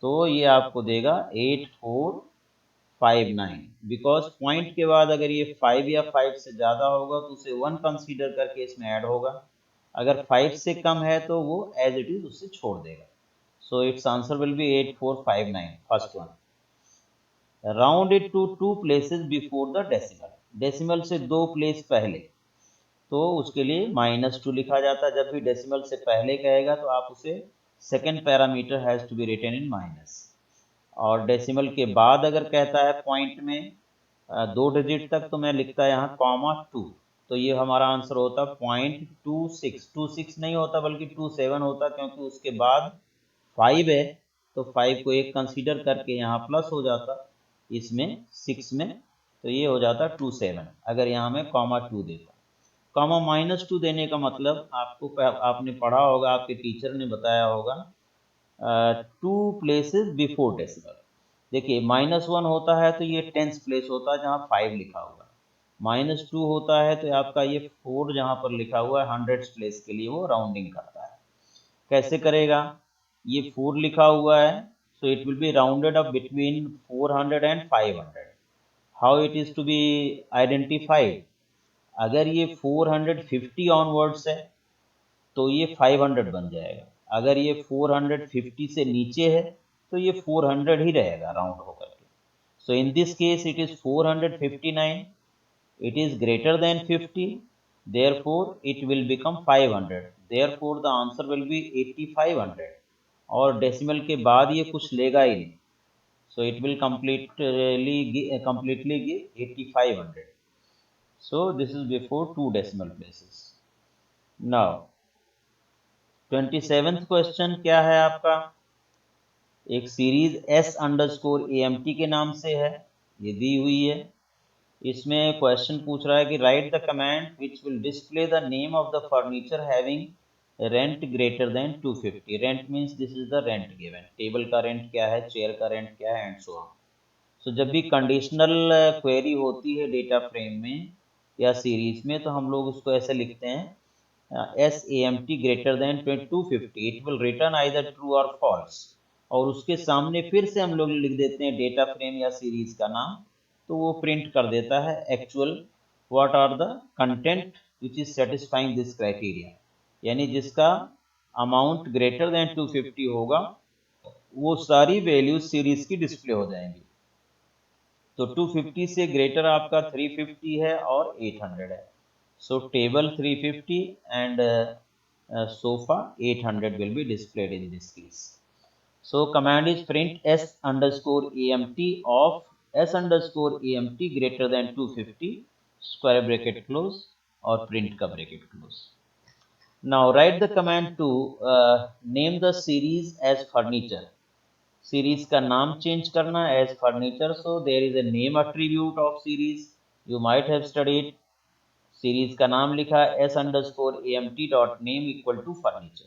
तो ये आपको देगा 8459। Because point के बाद अगर ये 5 या 5 से ज़्यादा होगा तो उसे 1 कंसीडर करके इसमें ऐड होगा, अगर 5 से कम है तो वो एज इट इज उससे छोड़ देगा। So it's answer will be 8459, first one. Round it to 2 places before the decimal, decimal से 2 प्लेस पहले, तो उसके लिए -2 लिखा जाता है। जब भी डेसिमल से पहले कहेगा तो आप उसे second parameter has to be written in minus, और डेसिमल के बाद अगर कहता है पॉइंट में 2 डिजिट तक तो मैं लिखता है यहाँ (2), तो ये हमारा आंसर होता 0.26। 26 नहीं होता बल्कि 27 होता, क्योंकि उसके बाद 5 है तो 5 को एक कंसीडर करके यहाँ प्लस हो जाता इसमें 6 में, तो ये हो जाता 27 अगर यहाँ मैं (2) देता। (-2) देने का मतलब आपने पढ़ा होगा, आपके टीचर ने बताया होगा 2 प्लेसेस बिफोर डेसिमल। देखिए -1 होता है तो ये 10th प्लेस होता है जहाँ 5 लिखा हुआ है, -2 होता है तो आपका ये 4 जहाँ पर लिखा हुआ है 100th प्लेस के लिए वो राउंडिंग करता है। कैसे करेगा? ये 4 लिखा हुआ है, so it will be rounded up between 400 and 500। How it is to be identified? अगर ये 450 ऑनवर्ड्स है तो ये 500 बन जाएगा, अगर ये 450 से नीचे है तो ये 400 ही रहेगा राउंड होकर के। So in this case it is 459, it is greater than 50, therefore it will become 500, therefore the answer will be 8500, और डेसिमल के बाद ये कुछ लेगा ही नहीं, so it will completely give 8500। so this is before 2 decimal places। now 27th question क्या है आपका? एक सीरीज S_AMT के नाम से है, ये दी हुई है। इसमें क्वेश्चन पूछ रहा है कि right the command which will display the name of the furniture having rent greater than 250। Rent means this is the rent given, table का रेंट क्या है, चेयर का रेंट क्या है, एंड सो ऑन। सो जब भी कंडीशनल क्वेरी होती है डेटा फ्रेम में या सीरीज में तो हम लोग उसको ऐसे लिखते हैं SAMT greater than 250, it will return either true or false, और उसके सामने फिर से हम लोग लिख देते हैं डेटा फ्रेम या सीरीज का नाम, तो वो प्रिंट कर देता है actual what are the content which is satisfying this criteria, यानी जिसका अमाउंट ग्रेटर देन 250 होगा वो सारी वैल्यूज सीरीज की डिस्प्ले हो जाएंगी। तो 250 से ग्रेटर आपका 350 है और 800 है, सो table 350 and sofa 800 will be displayed in this case। So command is print S_AMT of S_AMT greater than 250 square bracket close और print का bracket close। Now write the command to name the series as furniture। Series का नाम change करना as furniture, so there is a name attribute of series, you might have studied. Series का नाम लिखा S_AMT dot name equal to furniture,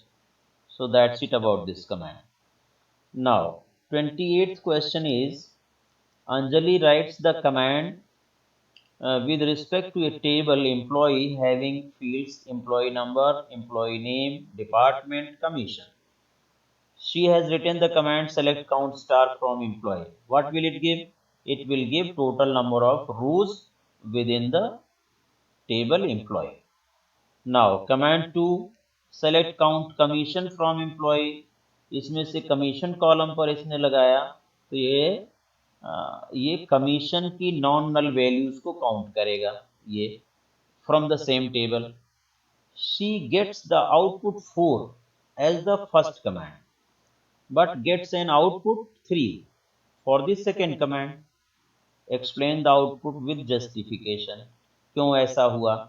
so that's it about this command. Now 28th question is Anjali writes the command with respect to a table employee having fields employee number, employee name, department, commission. She has written the command select count star from employee. What will it give? It will give total number of rows within the table employee. Now command 2 select count commission from employee. इसमें से commission column पर इसने लगाया तो ये commission की non null values को count करेगा ये from the same table. She gets the output 4 as the first command but gets an output 3 for the second command. Explain the output with justification. क्यों ऐसा हुआ?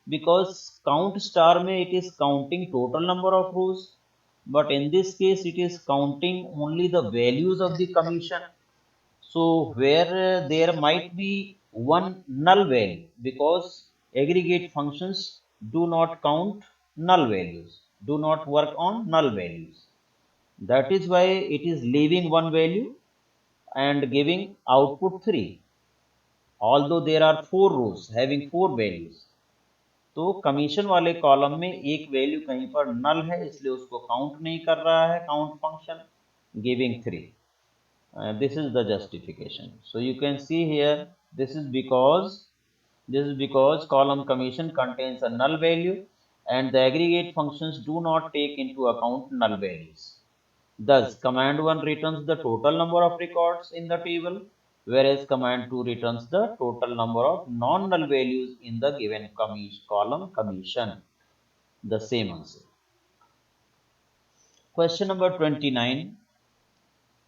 Because count star में it is counting total number of rows, but in this case it is counting only the values of the commission. So where there might be one null value, because aggregate functions do not count null values, do not work on null values. That is why it is leaving one value and giving output 3. Although there are 4 rows having 4 values, तो commission वाले column में एक value कहीं पर नल है इसलिए उसको count नहीं कर रहा है count function, giving 3. This is the justification. So you can see here this is because column commission contains a null value and the aggregate functions do not take into account null values. Thus, command 1 returns the total number of records in the table, whereas command 2 returns the total number of non-null values in the given column commission. The same answer. Question number 29.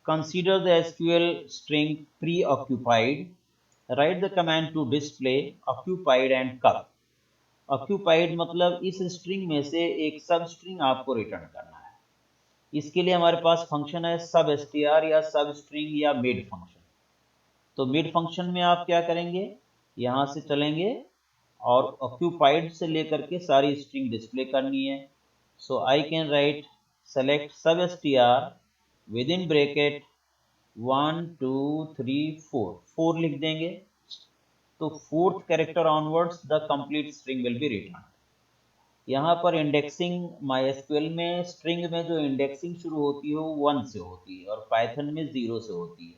Consider the SQL string preoccupied. Write the command to display occupied and cup. Occupied मतलब इस string में से एक सब string आपको return करना है. इसके लिए हमारे पास फंक्शन है सब str या सब स्ट्रिंग या मिड फंक्शन. तो मिड फंक्शन में आप क्या करेंगे, यहाँ से चलेंगे और ऑक्यूपाइड से लेकर के सारी स्ट्रिंग डिस्प्ले करनी है. So I can right select sub str with in bracket 1 2 3 4 4 लिख देंगे. तो fourth character onwards the complete string will be return. यहाँ पर इंडेक्सिंग MySQL में स्ट्रिंग में जो इंडेक्सिंग शुरू होती है वो 1 से होती है और पाइथन में 0 से होती है.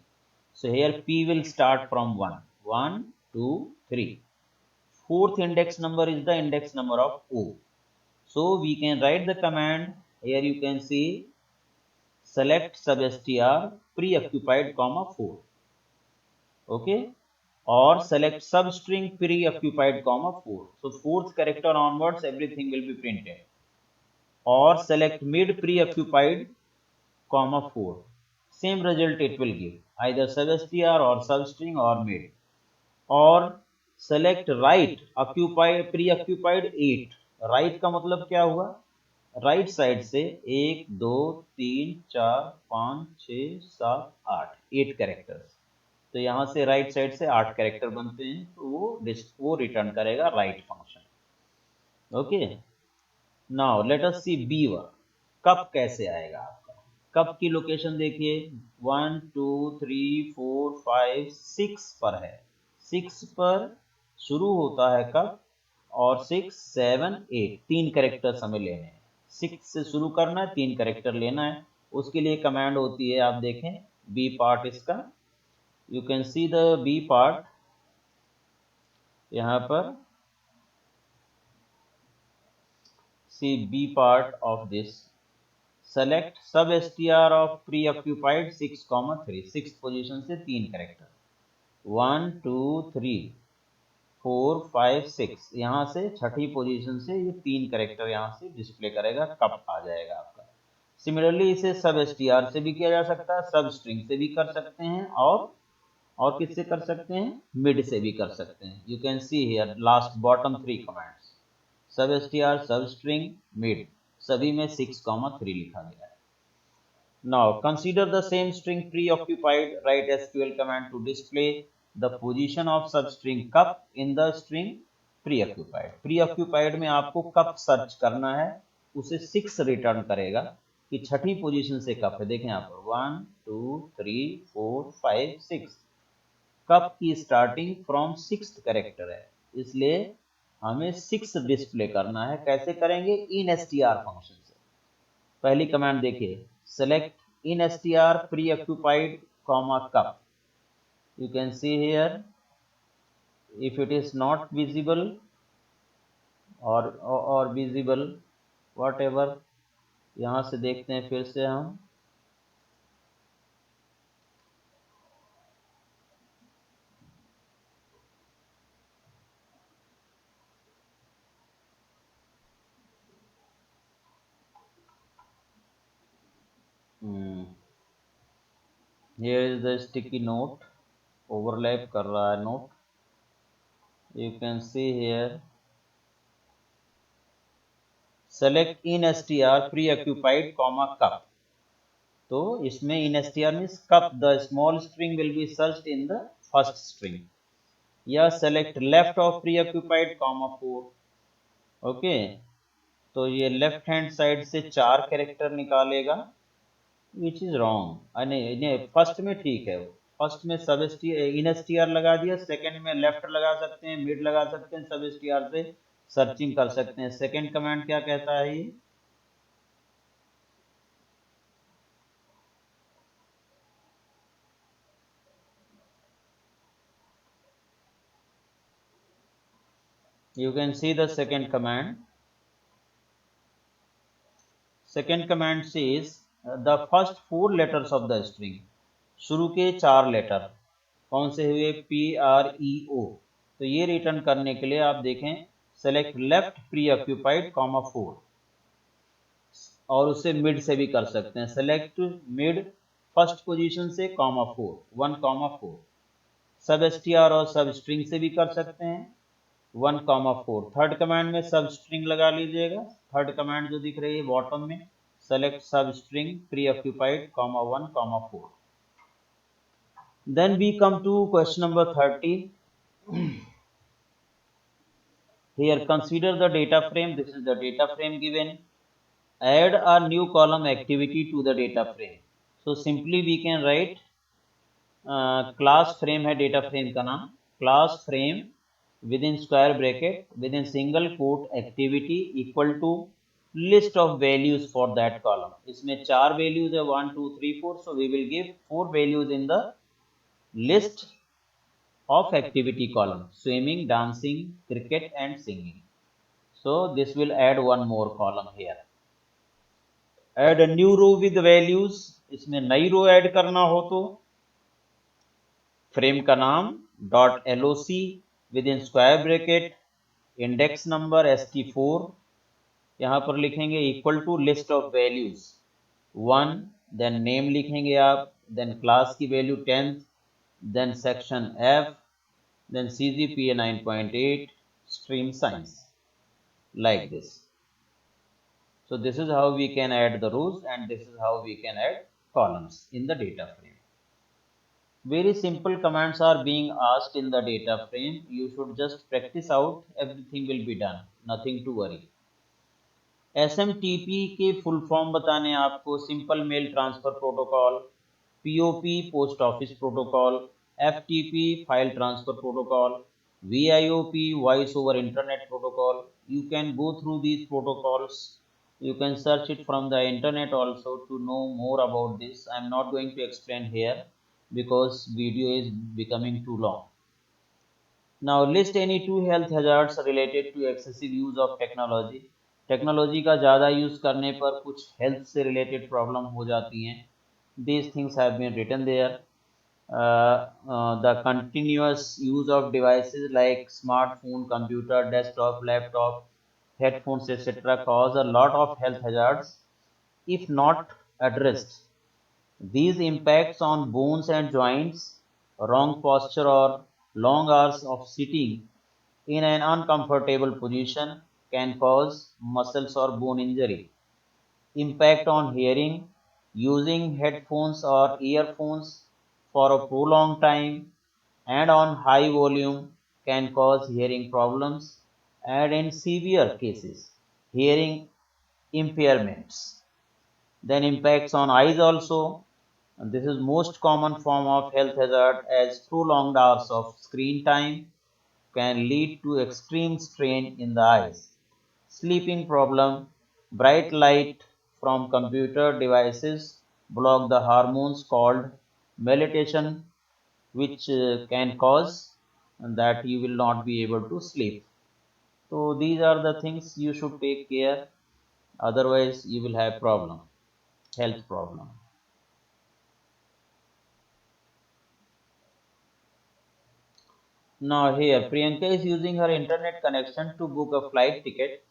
So here P will start from 1. 1, 2, 3. Fourth index number is the index number of O. So we can write the command. Here you can see select substr preoccupied comma 4. Okay. Or select substring preoccupied comma 4. So fourth character onwards everything will be printed. Or select mid preoccupied comma 4. Same result it will give either substr or substring or mid. और select right occupied preoccupied 8. right का मतलब क्या हुआ, right side से 1 2 3 4 5 6 7 8 8 characters. तो यहाँ से right side से 8 कैरेक्टर बनते हैं तो वो रिटर्न करेगा right function. Okay. Now let us see B work. कब कैसे आएगा आपका, कब की लोकेशन देखिए 1 2 3 4 5 6 पर है. 6 पर शुरू होता है कब और 6 7 8 तीन कैरेक्टर्स हमें लेने हैं. 6 से शुरू करना है, तीन कैरेक्टर लेना है. उसके लिए कमांड होती है, आप देखें बी पार्ट इसका. You can see the B part यहाँ पर. See B part of this. Select sub str of preoccupied 6, 3. 6 position से तीन कैरेक्टर 1 2 3 4 5 6. यहाँ से छठी पोजीशन से ये तीन कैरेक्टर यहाँ से डिस्प्ले करेगा, कब आ जाएगा आपका. सिमिलरली इसे सब str से भी किया जा सकता है, सब स्ट्रिंग से भी कर सकते हैं और किससे कर सकते हैं, मिड से भी कर सकते हैं. You can see here last bottom 3 commands सब str सब स्ट्रिंग मिड सभी में 6, 3 लिखा गया है. Now consider the same string preoccupied. Write SQL command to display the position of substring cup in the string preoccupied. Preoccupied में आपको cup search करना है, उसे 6 रिटर्न करेगा कि छठी पोजीशन से कप है. देखें यहाँ पर 1 2 3 4 5 6. कप की स्टार्टिंग फ्रॉम 6th कैरेक्टर है, इसलिए हमें 6 डिस्प्ले करना है। कैसे करेंगे? इन एसटीआर फंक्शन से। पहली कमांड देखिए, select in STR pre occupied comma cup. You can see here, if it is not visible or visible whatever, यहाँ से देखते हैं फिर से हम। here is the sticky note, overlap कर रहा है note. you can see here, select in str preoccupied comma cup। तो इसमें in str means cup, the small string will be searched in the first string, या select left of preoccupied comma 4। Okay, तो ये left hand side से 4 character निकालेगा, which is wrong. नहीं, first में ठीक है, फर्स्ट में सब इन एस टी आर लगा दिया, सेकंड में लेफ्ट लगा सकते हैं, मिड लगा सकते हैं, सब एस टी आर से सर्चिंग कर सकते हैं। सेकंड कमांड क्या कहता है ये? You can see the second command. Second command says the first 4 letters of the string, शुरू के 4 लेटर कौन से हुए? पी आर ई ओ। तो ये रिटर्न करने के लिए आप देखें, select left pre occupied comma 4, और उसे मिड से भी कर सकते हैं, सेलेक्ट मिड फर्स्ट पोजीशन से कॉमा 4, 1 कॉमा 4। सब एसटीआर और सब स्ट्रिंग से भी कर सकते हैं, 1 कॉमा 4। थर्ड कमांड में सब स्ट्रिंग लगा लीजिएगा, थर्ड कमांड जो दिख रही है बॉटम में, select sub string pre occupied comma 1 comma 4। Then we come to question number 30. Here consider the data frame. This is the data frame given. Add a new column activity to the data frame. So simply we can write class frame है data frame का नाम, class frame within square bracket within single quote activity equal to list of values for that column। इसमें 4 values है, 1 2 3 4, so we will give 4 values in the list of activity column: swimming, dancing, cricket and singing। So this will add one more column here। Add a new row with values। इसमें नई रो add करना हो तो frame का नाम dot LOC within square bracket index number ST4, यहाँ पर लिखेंगे equal to list of values 1, then name लिखेंगे आप, देन क्लास की value 10th, then section F, then CGPA 9.8, stream science, like this। So this is how we can add the rows and this is how we can add columns in the data frame। Very simple commands are being asked in the data frame. You should just practice out, everything will be done, nothing to worry। SMTP के full form बताने आपको, simple mail transfer protocol, POP post office protocol, FTP file transfer protocol, VIOP voice over internet protocol. You can go through these protocols, you can search it from the internet also to know more about this। I am not going to explain here because video is becoming too long। Now list any 2 health hazards related to excessive use of technology। Technology का ज़्यादा use करने पर कुछ health से related problem हो जाती हैं। These things have been written there। The continuous use of devices like smartphone, computer, desktop, laptop, headphones, etc. cause a lot of health hazards if not addressed। These impacts on bones and joints, wrong posture or long hours of sitting in an uncomfortable position can cause muscles or bone injury। Impact on hearing, using headphones or earphones for a prolonged time and on high volume can cause hearing problems and in severe cases, hearing impairments। Then impacts on eyes also, And this is most common form of health hazard as prolonged hours of screen time can lead to extreme strain in the eyes, sleeping problem, bright light from computer devices block the hormones called melatonin, which can cause that you will not be able to sleep. So these are the things you should take care, otherwise you will have problem, health problem. Now here Priyanka is using her internet connection to book a flight ticket.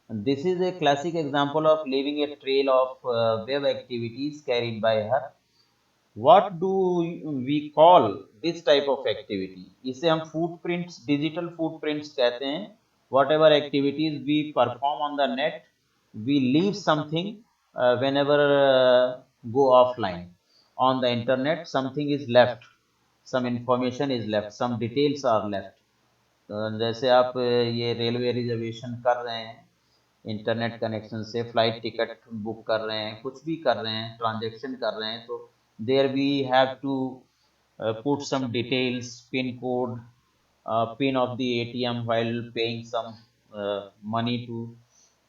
And this is a classic example of leaving a trail of web activities carried by her. What do we call this type of activity? इसे हम footprints, digital footprints कहते हैं. Whatever activities we perform on the net, we leave something whenever go offline. On the internet, something is left, some information is left, some details are left. जैसे आप ये railway reservation कर रहे हैं internet connection से, flight ticket book कर रहे हैं, कुछ भी कर रहे हैं, ट्रांजेक्शन कर रहे हैं, तो there we have to put some details, pin code, pin of the ATM while paying some money to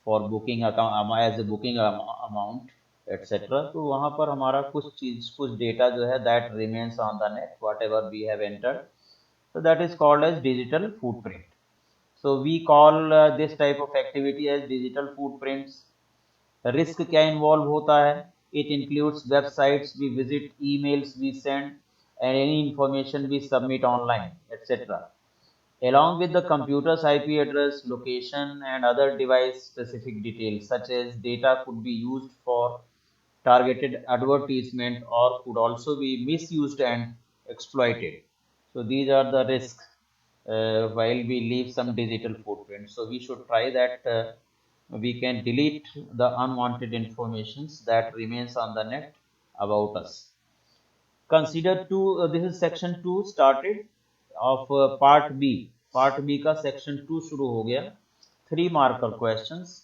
for booking account as a booking amount, etc. तो वहाँ पर हमारा कुछ चीज, कुछ डेटा जो है that remains on the net, whatever we have entered. So that is called as digital footprint. So we call this type of activity as digital footprints. Risk क्या इन्वॉल्व होता है? It includes websites we visit, emails we send and any information we submit online etcetera, along with the computer's IP address, location, and other device specific details, such as data could be used for targeted advertisement or could also be misused and exploited. So these are the risks while we leave some digital footprint. So we should try that we can delete the unwanted informations that remains on the net about us. Consider two, this is section 2 started of part B. Part B का section 2 शुरू हो गया. 3 marker questions.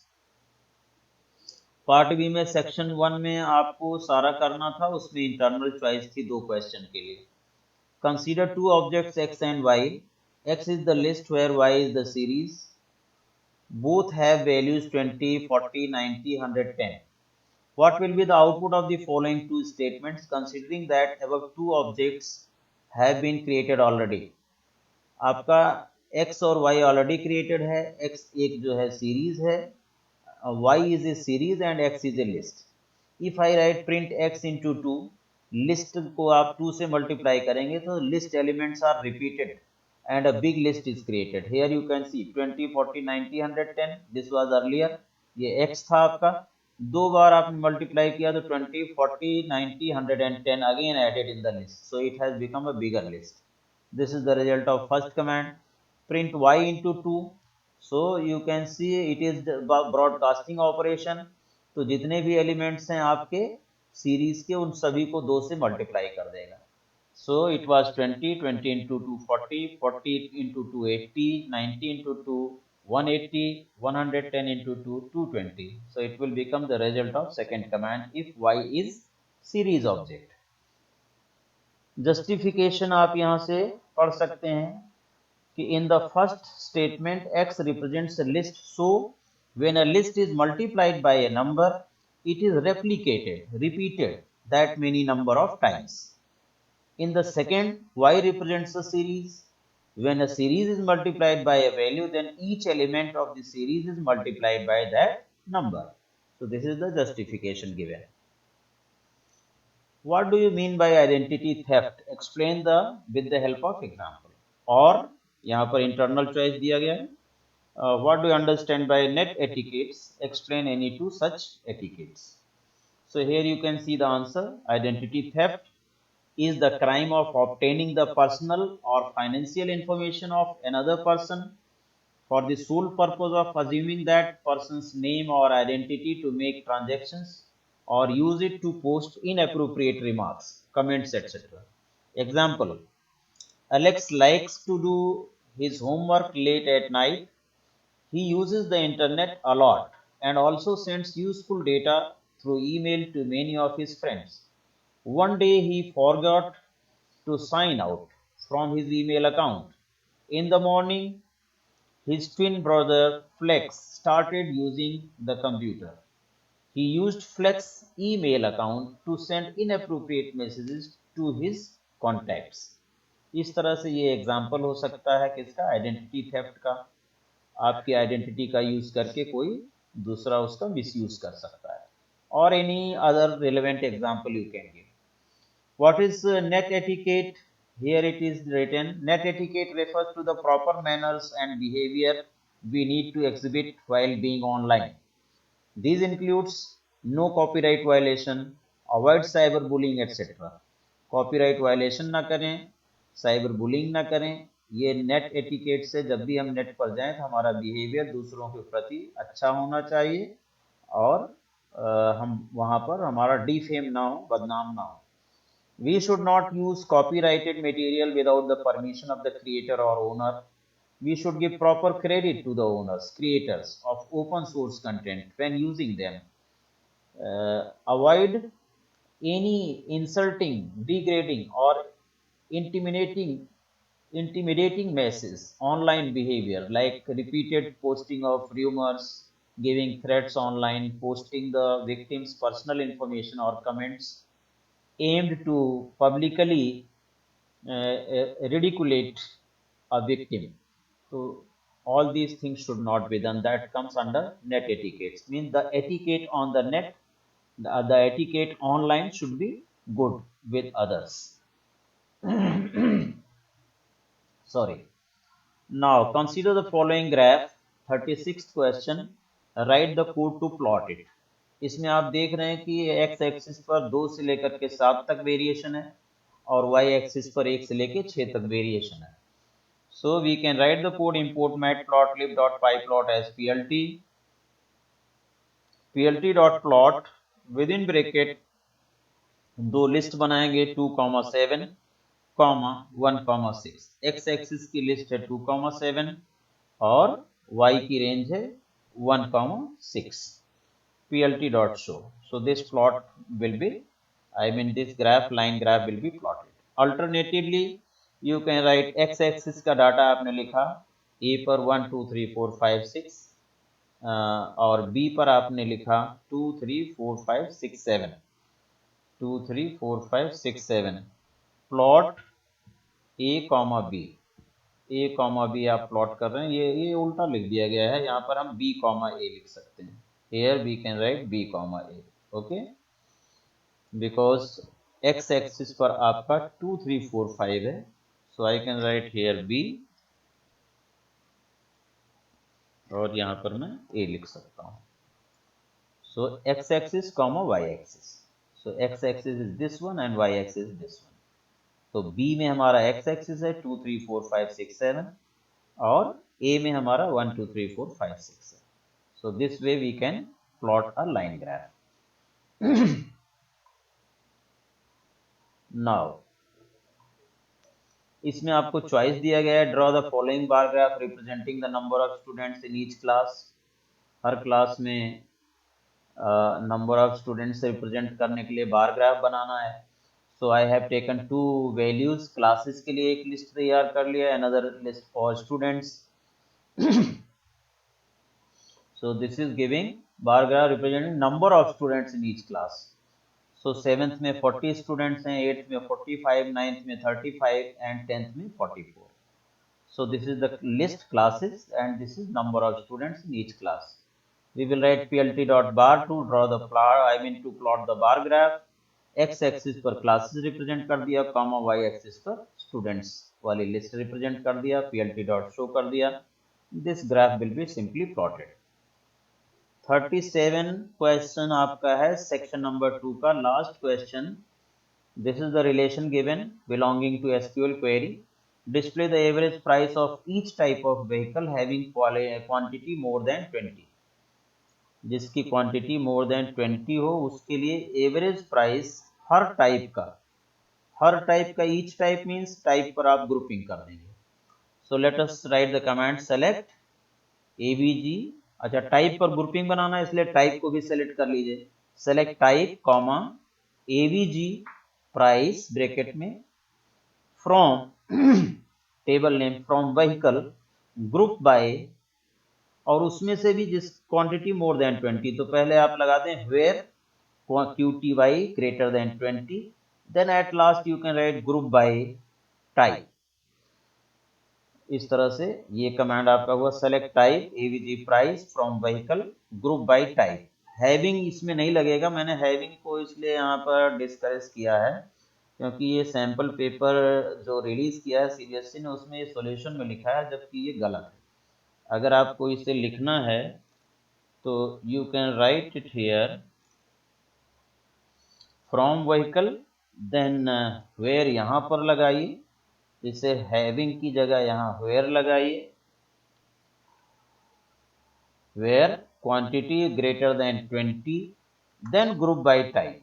Part B में section 1 में आपको सारा करना था, उसमें इंटरनल चॉइस थी 2 क्वेश्चन के लिए. Consider two objects x and y. X is the list where y is the series. Both have values 20, 40, 90, 110. What will be the output of the following two statements considering that above two objects have been created already? आपका x और y already created है, x एक जो है series है, y is a series and x is a list. If I write print x into 2, list को आप 2 से multiply करेंगे तो list elements are repeated and a big list is created. Here you can see 20, 40, 90, 110. This was earlier. ये x था आपका, 2 बार आपने multiply किया तो 20, 40, 90, 110 again added in the list. So it has become a bigger list. This is the result of first command. Print y into 2. So you can see it is the broadcasting operation. तो जितने भी elements हैं आपके series के, उन सभी को 2 से मल्टीप्लाई कर देगा. So it was 20, 20 into 2 40, 40 into 2 80, 90 into 2 180, 110 into 2 220. So it will become the result of second command if y is series object. Justification आप यहाँ से पढ़ सकते हैं कि in the first statement x represents a list, so when a list is multiplied by a number, it is repeated that many number of times. In the second, y represents a series. When a series is multiplied by a value, then each element of the series is multiplied by that number. So this is the justification given. What do you mean by identity theft? Explain the with the help of example. और यहाँ पर internal choice दिया गया है. What do you understand by net etiquettes? Explain any two such etiquettes. So here you can see the answer. Identity theft is the crime of obtaining the personal or financial information of another person for the sole purpose of assuming that person's name or identity to make transactions or use it to post inappropriate remarks, comments, etc. Example: Alex likes to do his homework late at night. He uses the internet a lot and also sends useful data through email to many of his friends. One day he forgot to sign out from his email account. In the morning, his twin brother Flex started using the computer. He used Flex email account to send inappropriate messages to his contacts. इस तरह से ये example हो सकता है किसका, identity theft का। आपकी आइडेंटिटी का यूज करके कोई दूसरा उसका मिसयूज कर सकता है। और any other relevant example you can give. What is net etiquette? Here it is written, net etiquette refers to the proper manners and behavior we need to exhibit while being online. These includes no copyright violation, avoid cyberbullying etc. Copyright violation ना करें, cyber bullying ना करें। ये net etiquette से जब भी हम net पर जाएं तो हमारा बिहेवियर दूसरों के प्रति अच्छा होना चाहिए और हम वहाँ पर हमारा डिफेम ना हो, बदनाम ना हो। We should not use copyrighted material without the permission of the creator or owner. We should give proper credit to the owners, creators of open source content when using them. Avoid any insulting, degrading, or intimidating intimidating messages, online behavior like repeated posting of rumors, giving threats online, posting the victim's personal information or comments aimed to publicly ridiculate a victim. So all these things should not be done. That comes under net etiquette. Means the etiquette on the net, the etiquette online should be good with others. Sorry. Now consider the following graph. 36th question. Write the code to plot it. इसमें आप देख रहे हैं कि x axis पर 2 से लेकर के 7 तक वेरिएशन है और वाई एक्सिस पर 1 से लेकर 6 तक वेरिएशन है। So we can write the code import matplotlib.pyplot as plt, plt.plot within bracket दो लिस्ट बनाएंगे 2,7, 1,6। एक्स एक्सिस की लिस्ट है 2,7 और y की रेंज है 1,6। plt.show. So this plot will be, this graph, line graph will be plotted. Alternatively, you can write x axis का data आपने लिखा a पर 1 2 3 4 5 6 और b पर आपने लिखा 2 3 4 5 6 7 2 3 4 5 6 7। Plot a comma b, a comma b आप प्लॉट कर रहे हैं, ये उल्टा लिख दिया गया है, यहाँ पर हम b कॉमा a लिख सकते हैं। Here we can write b comma a, okay, because x axis पर आपका 2 3 4 5 है, so I can write here b और यहाँ पर मैं a लिख सकता हूँ। So x axis comma y axis, so x axis is this one and y axis is this one. तो b में हमारा x axis है 2 3 4 5 6 7 और a में हमारा 1 2 3 4 5 6 है। So this way we can plot a line graph. Now इसमें आपको चॉइस दिया गया है, draw the following bar graph representing the number of students in each class. हर क्लास में नंबर ऑफ स्टूडेंट्स रिप्रेजेंट करने के लिए बार ग्राफ बनाना है। So I have taken 2 values, classes के लिए एक लिस्ट तैयार कर लिया, another list for students. So this is giving bar graph representing number of students in each class. So 7th में 40 स्टूडेंट्स हैं, 8th में 45, 9th में 35 एंड 10th में 44। So this is the list classes and this is number of students in each class. We will write plt.bar to draw the plot, to plot the bar graph. X axis पर classes represent कर दिया, comma y axis पर students वाली list represent कर दिया, plt.show कर दिया। This graph will be simply plotted. 37 question आपका है सेक्शन नंबर 2 का last question. This is the relation given belonging to SQL query. Display the average price of each type of vehicle having quantity more than 20। जिसकी quantity more than 20 हो उसके लिए average price हर type का, each type means type पर आप grouping कर देंगे। So let us write the command select AVG. अच्छा, टाइप पर ग्रुपिंग बनाना है इसलिए टाइप को भी सेलेक्ट कर लीजिए। Select type comma AVG price bracket में from table name from vehicle group by, और उसमें से भी जिस क्वांटिटी मोर देन 20, तो पहले आप लगा दें where QTY greater than 20, then at last you can write group by type. इस तरह से ये कमांड आपका हुआ select type AVG price from vehicle group by type. Having इसमें नहीं लगेगा, मैंने हैविंग को इसलिए यहाँ पर डिस्करेज किया है क्योंकि ये सैंपल पेपर जो रिलीज किया है CBSE ने उसमें ये सॉल्यूशन में लिखा है, जबकि ये गलत है। अगर आपको इसे लिखना है तो you can write it here from vehicle, then where यहाँ पर लगाइए, इसे हैविंग की जगह यहाँ वेयर लगाइए, where quantity greater than 20, then group by type,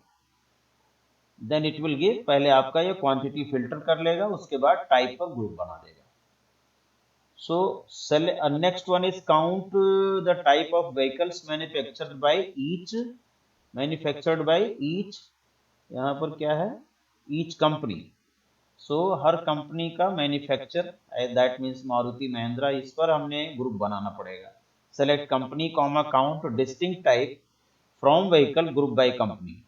then it will give, पहले आपका ये क्वांटिटी फिल्टर कर लेगा, उसके बाद टाइप का ग्रुप बना देगा। So next one is count the type of vehicles manufactured by each, यहाँ पर क्या है each company। So हर कंपनी का manufacture, that means Maruti Mahindra, इस पर हमने ग्रुप बनाना पड़ेगा। Select company comma count distinct type from vehicle group by company.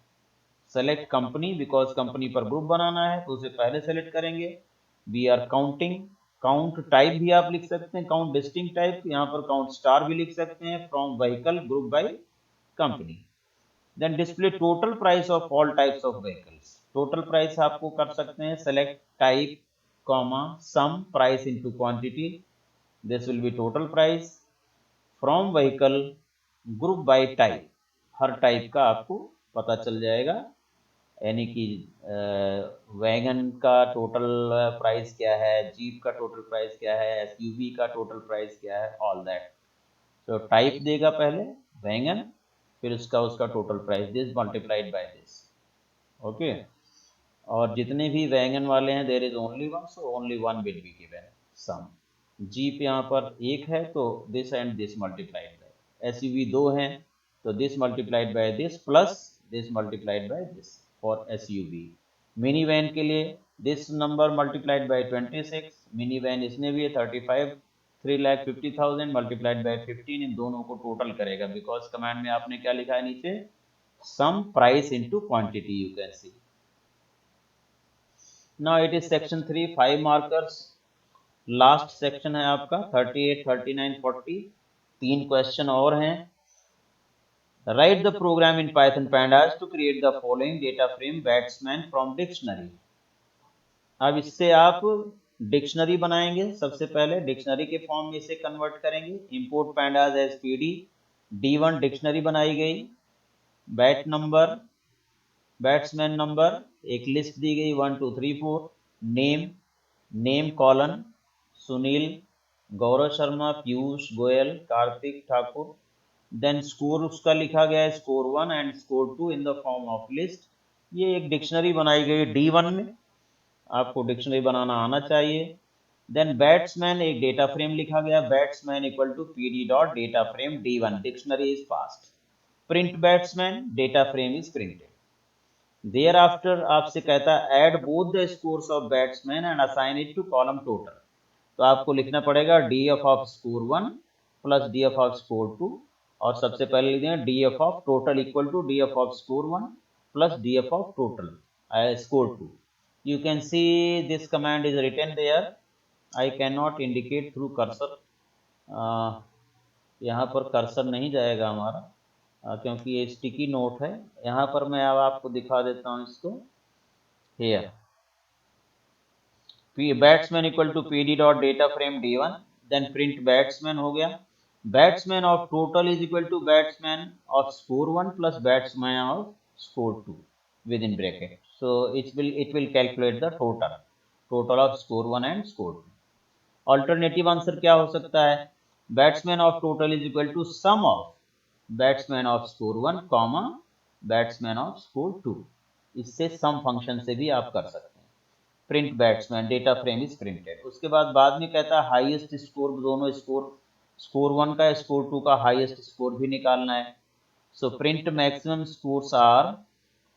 Select company because company पर ग्रुप बनाना है तो उसे पहले सेलेक्ट करेंगे। We are counting, count type भी आप लिख सकते हैं, काउंट डिस्टिंक्ट टाइप, यहाँ पर काउंट स्टार भी लिख सकते हैं, from vehicle group by company. Then display total price of all types of vehicles, total price आपको कर सकते हैं select type comma sum price into quantity, this will be total price from vehicle group by type, हर type का आपको पता चल जाएगा, यानी कि वैगन का टोटल प्राइस क्या है, जीप का टोटल प्राइस क्या है, एसयूवी का टोटल प्राइस क्या है, ऑल दैट। तो टाइप देगा पहले वैगन, फिर उसका total price this multiplied by this, okay. और जितने भी वैगन वाले हैं there is only one, so only one will be given sum. Jeep यहाँ पर एक है तो this and this multiplied by, SUV दो हैं तो this multiplied by this plus this multiplied by this for SUV. Mini van के लिए this number multiplied by 26, mini van इसमें भी है 35, 3,50,000 मल्टीप्लाइड बाय 15, इन दोनों को टोटल करेगा बिकॉज कमांड में आपने क्या लिखा है नीचे, sum price into quantity, you can see. Now it is section 3, 5 markers, last section है आपका 38, 39, 40, 3 क्वेश्चन और हैं। Write the program in python pandas to create the following data frame batsman from dictionary. अब इससे आप डिक्शनरी बनाएंगे, सबसे पहले डिक्शनरी के फॉर्म में इसे कन्वर्ट करेंगे। Import pandas as pd, d1 dictionary बनाई गई, बैट नंबर, बैट्समैन नंबर, एक लिस्ट दी गई 1 2 3 4, name, name colon Sunil, Gaurav Sharma, Piyush Goyal, Kartik Thakur, then score उसका लिखा गया है score 1 and score 2 in the form of list. ये एक डिक्शनरी बनाई गई D1 में, आपको डिक्शनरी बनाना आना चाहिए। देन बैट्समैन एक डेटा फ्रेम लिखा गया, batsman equal to pd dot data frame D1, dictionary is passed. Print batsman, data frame is printed. Thereafter आपसे कहता है add both the scores of batsman and assign it to column total, तो आपको लिखना पड़ेगा df of score 1 plus df of score 2, और सबसे पहले लिख दें df of total equal to df of score 1 plus df of total score 2। You can see this command is written there, I can not indicate through cursor, यहाँ पर cursor नहीं जाएगा हमारा क्योंकि ये स्टिकी नोट है। यहाँ पर मैं अब आपको दिखा देता हूँ इसको, here batsman equal to pd dot data frame D1, then print batsman हो गया, batsman of total is equal to batsman of score 1 plus batsman of score 2 with in bracket, so it will calculate the total of score 1 and score 2। Alternative answer क्या हो सकता है, batsman of total is equal to sum of batsman of score 1 comma batsman of score 2, इससे सम function से भी आप कर सकते हैं। Print batsman, data frame is printed. उसके बाद में कहता है हाईएस्ट स्कोर, दोनों स्कोर 1 का स्कोर 2 का हाईएस्ट स्कोर भी निकालना है। So print maximum scores R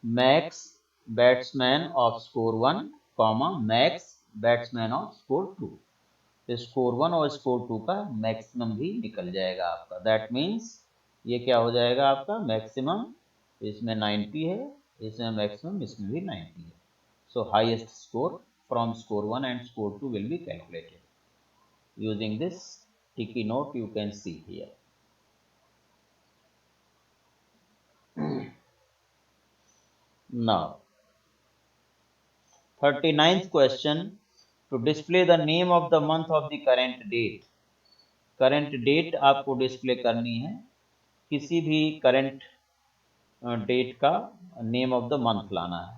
max batsman of score 1 comma max batsman of score 2। तो स्कोर 1 और स्कोर 2 का मैक्सिमम भी निकल जाएगा आपका। दैट मीन्स ये क्या हो जाएगा आपका मैक्सिमम, इसमें 90 है, इसमें मैक्सिमम, इसमें भी 90 है। सो highest score from score 1 and score 2 will be calculated using this sticky note you can see here. Now 39th question, to display the name of the month of the current date। Current date आपको display करनी है, किसी भी current date का name of the month लाना है।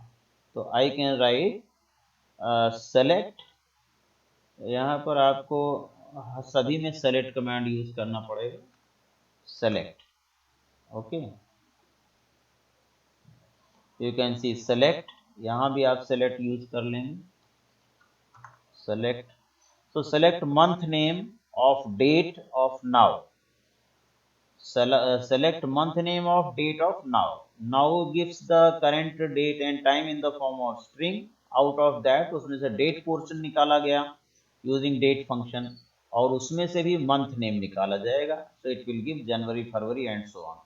तो आई can right select, यहाँ पर आपको सभी में सेलेक्ट कमांड यूज करना पड़ेगा, select. Okay, you can see select, यहाँ भी आप सेलेक्ट यूज कर लेंगे, select. So select month name of date of now. Select month name of date of now. Now gives the current date and time in the form of string. Out of that उसमें से date portion निकाला गया using date function, और उसमें से भी month name निकाला जाएगा। So it will give January, February and so on.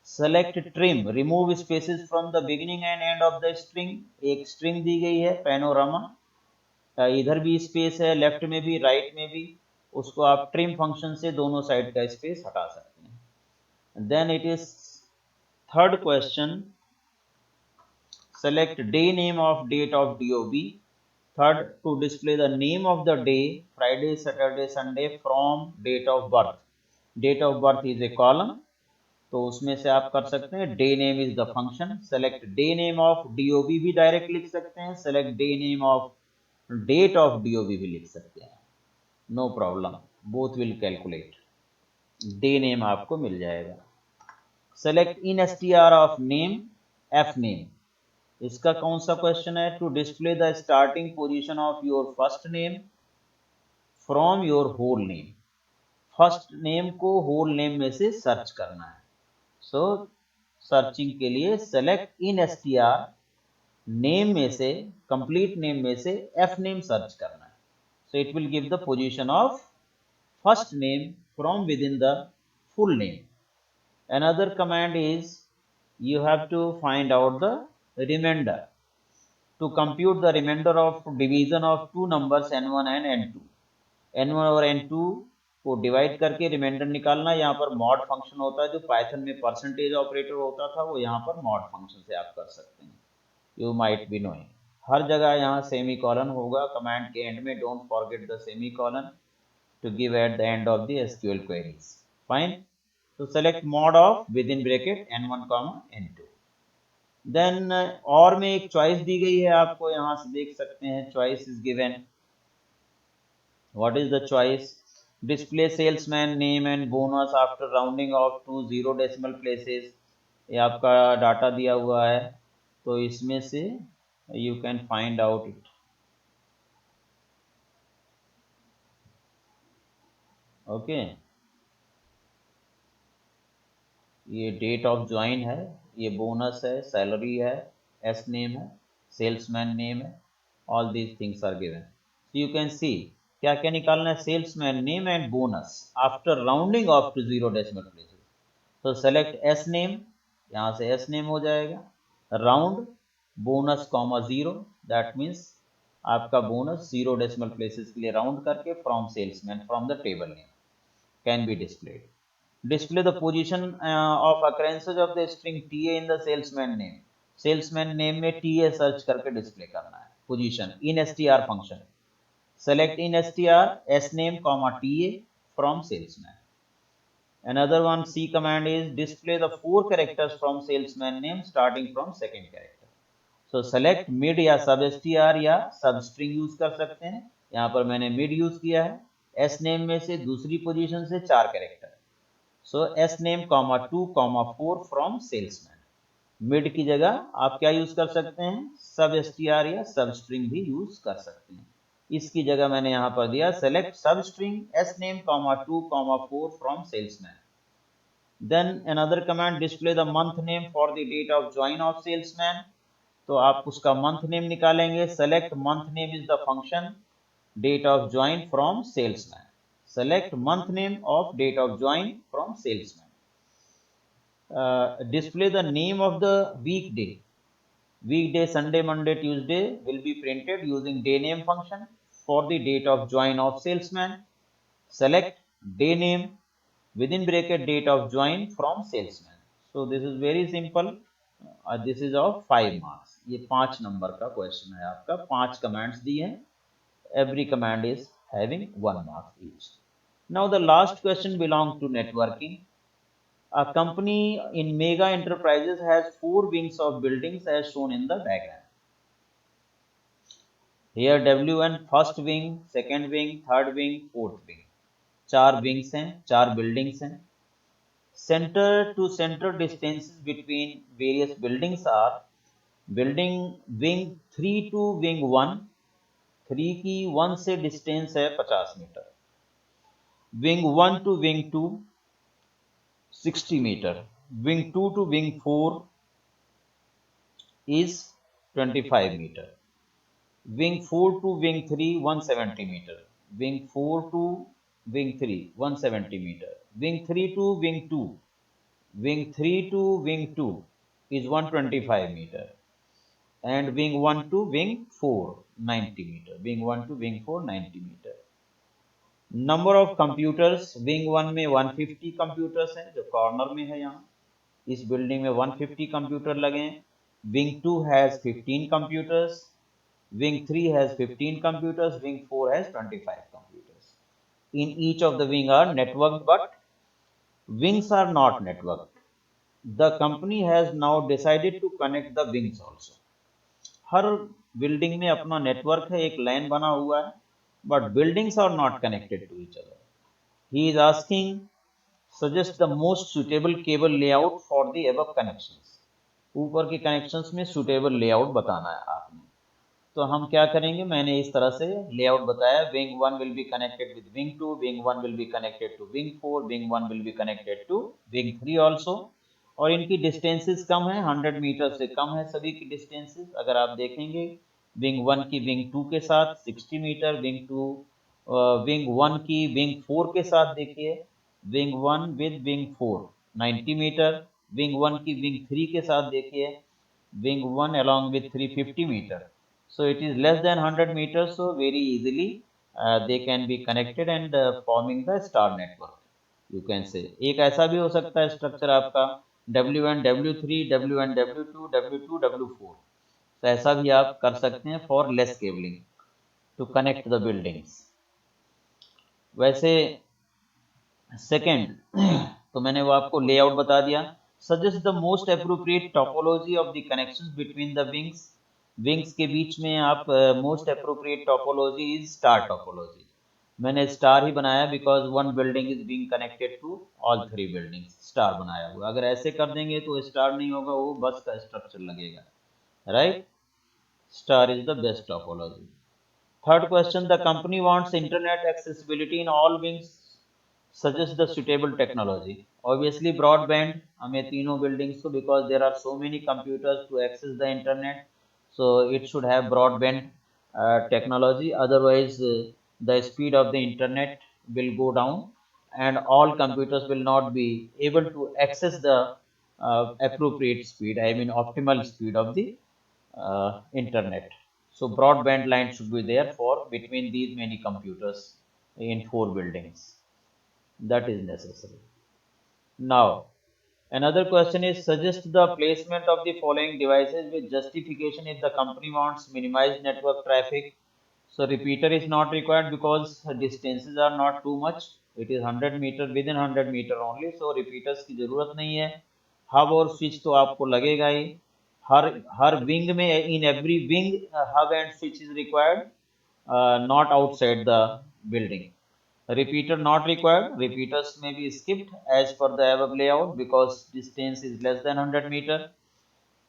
Select trim, remove spaces from the beginning and end of the string। एक string दी गई है panorama, इधर भी स्पेस है, लेफ्ट में भी राइट में भी, उसको आप ट्रिम फंक्शन से दोनों साइड का स्पेस हटा सकते हैं। Then it is third question, select day name of date of DOB. Third, to display the name of the day Friday Saturday Sunday from date of birth. Date of birth is a column, तो उसमें से आप कर सकते हैं day name is the function. Select day name of DOB भी direct लिख सकते हैं, select day name of date of DOB भी लिख सकते हैं, no problem, both will calculate, day name आपको मिल जाएगा। Select in S T R of name F name, इसका कौन सा क्वेश्चन है, to display the starting position of your first name from your whole name. First name को whole name में से सर्च करना है। सो सर्चिंग के लिए select in S T R name में से, कंप्लीट नेम में से एफ नेम सर्च करना है। So it will give the position of first name from within the full name. Another command is you have to find out the remainder. To compute the remainder of division of two numbers n1 and n2, n1 और n2 को divide करके reminder निकालना। यहाँ पर mod function होता है, जो Python में परसेंटेज ऑपरेटर होता था, वो यहाँ पर मॉड फंक्शन से आप कर सकते हैं। यू माइट बी नोइंग, हर जगह यहाँ सेमी कॉलन होगा कमांड के एंड में, don't forget the semi colon to give at the end of the SQL queries. Fine. So select mod of within bracket n1 comma n2. Then और में एक choice दी गई है आपको, यहाँ से देख सकते हैं choice is given. What is the choice? Display salesman name and bonus after rounding off to 0 decimal places. ये आपका डाटा दिया हुआ है, तो इसमें से you can find out it. Okay, ये डेट ऑफ ज्वाइन है, ये बोनस है, सैलरी है, एस नेम है, सेल्समैन नेम है, all these things are given. You can see क्या क्या निकालना है, salesman name and bonus after rounding off to 0 decimal places. तो सेलेक्ट एस नेम, यहाँ से एस नेम हो जाएगा, round bonus comma 0, that means आपका बोनस 0 डेसिमल प्लेसेस के लिए राउंड करके from salesman from the table name can be displayed. Display the position of occurrences of the string TA in the salesman name। salesman name में TA search करके display करना है position in str function. select in str s name comma TA from salesman। another one C command is display the 4 characters from salesman name starting from second character। so select mid या sub str या substring use कर सकते हैं, यहाँ पर मैंने mid use किया है, s name में से दूसरी पोजीशन से 4 character. So S name comma 2 comma 4 from salesman. Mid की जगह आप क्या यूज कर सकते हैं, सब str या सब स्ट्रिंग भी यूज कर सकते हैं। इसकी जगह मैंने यहाँ पर दिया select sub string S name comma 2 comma 4 from salesman. Then another command display the month name for the date of join of salesman. तो आप उसका मंथ नेम निकालेंगे। Select month name is the function date of join from salesman. Select month name of date of join from salesman. Display the name of the weekday. Weekday, Sunday, Monday, Tuesday will be printed using day name function. For the date of join of salesman, select day name within bracket date of join from salesman. So this is very simple. This is of 5 marks. ये 5 number का question है आपका। 5 commands दिए हैं। Every command is having 1 mark each. Now the last question belongs to networking. A company in mega enterprises has 4 wings of buildings as shown in the diagram. Here W1 first wing, second wing, third wing, fourth wing. 4 wings हैं, 4 buildings हैं. Center to center distances between various buildings are building wing 3 to wing 1. 3 की 1 से distance है 50 metre. Wing 1 to wing 2 60 meter. Wing 2 to wing 4 is 25 meter. Wing 4 to wing 3 170 meter. Wing 4 to wing 3 170 meter. Wing 3 to wing 2. Wing 3 to wing 2 is 125 meter. And wing 1 to wing 4 90 meter. Wing 1 to wing 4 90 meter. Number of computers wing 1 में 150 computers हैं जो corner में है। यहाँ इस building में 150 computer लगे हैं। Wing 2 has 15 computers, wing 3 has 15 computers, wing 4 has 25 computers. In each of the wing are network but wings are not networked. The company has now decided to connect the wings also. Her building में अपना network है, एक line बना हुआ है, but buildings are not connected to each other. He is asking, suggest the most suitable cable layout for the above connections. ऊपर के connections में suitable layout बताना है आपने। तो हम क्या करेंगे, मैंने इस तरह से लेआउट बताया। Wing 1 will be connected with wing 2, wing 1 will be connected to wing 4, wing 1 will be connected to wing 3 also. और इनकी डिस्टेंसेस कम है, 100 मीटर से कम है सभी की डिस्टेंसेस। अगर आप देखेंगे विंग 1 की विंग 2 के साथ 60 मीटर, विंग 1 की विंग 4 के साथ देखिए wing 1 with wing 4 90 meter, wing 1 की विंग 3 के साथ देखिए wing 1 along with 350 meter. So it is less than 100 meters, so very easily they can be connected and forming the star network. You can say एक ऐसा भी हो सकता है स्ट्रक्चर आपका W1 W3 W1 W2 W2 W4, तो ऐसा भी आप कर सकते हैं for less cabling to connect the buildings. वैसे सेकेंड तो मैंने वो आपको लेआउट बता दिया। Suggest the most appropriate topology of the connections between the wings. Wings के बीच में आप most appropriate topology is star topology. मैंने स्टार ही बनाया because one building is being connected to all 3 buildings, star बनाया हुआ। अगर ऐसे कर देंगे तो स्टार नहीं होगा, वो बस का स्ट्रक्चर लगेगा, right. Star is the best topology. Third question, the company wants internet accessibility in all wings, suggest the suitable technology. Obviously broadband हमें तीनों buildings को, because there are so many computers to access the internet, so it should have broadband technology, otherwise the speed of the internet will go down and all computers will not be able to access the appropriate speed, I mean optimal speed of the internet. So broadband line should be there for between these many computers in 4 buildings. That is necessary. Now, another question is, suggest the placement of the following devices with justification if the company wants minimized network traffic. So repeater is not required because distances are not too much. It is 100 meter, within 100 meter only. So repeaters की जरूरत नहीं है। Hub और switch तो आपको लगेगा ही। हर wing में, in every wing hub and switch is required, not outside the building. Repeater not required. Repeaters may be skipped as per the above layout because distance is less than 100 meter.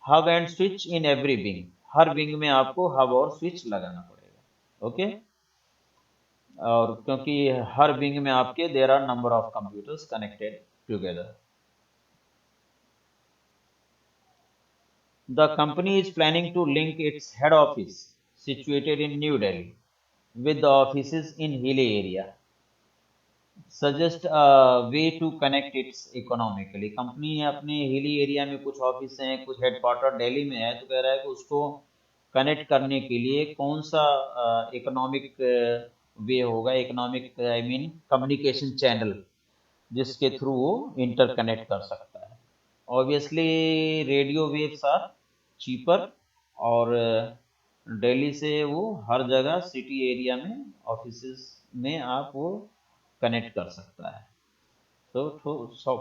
Hub and switch in every wing. Her wing में आपको hub और switch लगाना पड़ेगा, okay. और क्योंकि हर wing में आपके there are number of computers connected together. The company is planning to link its head office, situated in New Delhi, with the offices in Hilly area. Suggest a way to connect it economically. Company अपने hilly area में कुछ office हैं, कुछ headquarter Delhi में है, तो कह रहा है कि उसको कनेक्ट करने के लिए कौन सा इकोनॉमिक वे होगा, economic I mean communication channel, जिसके थ्रू वो इंटरकनेक्ट कर सकता है. Obviously radio waves are cheaper, और दिल्ली से वो हर जगह सिटी एरिया में ऑफिसेस में आप वो कनेक्ट कर सकता है. So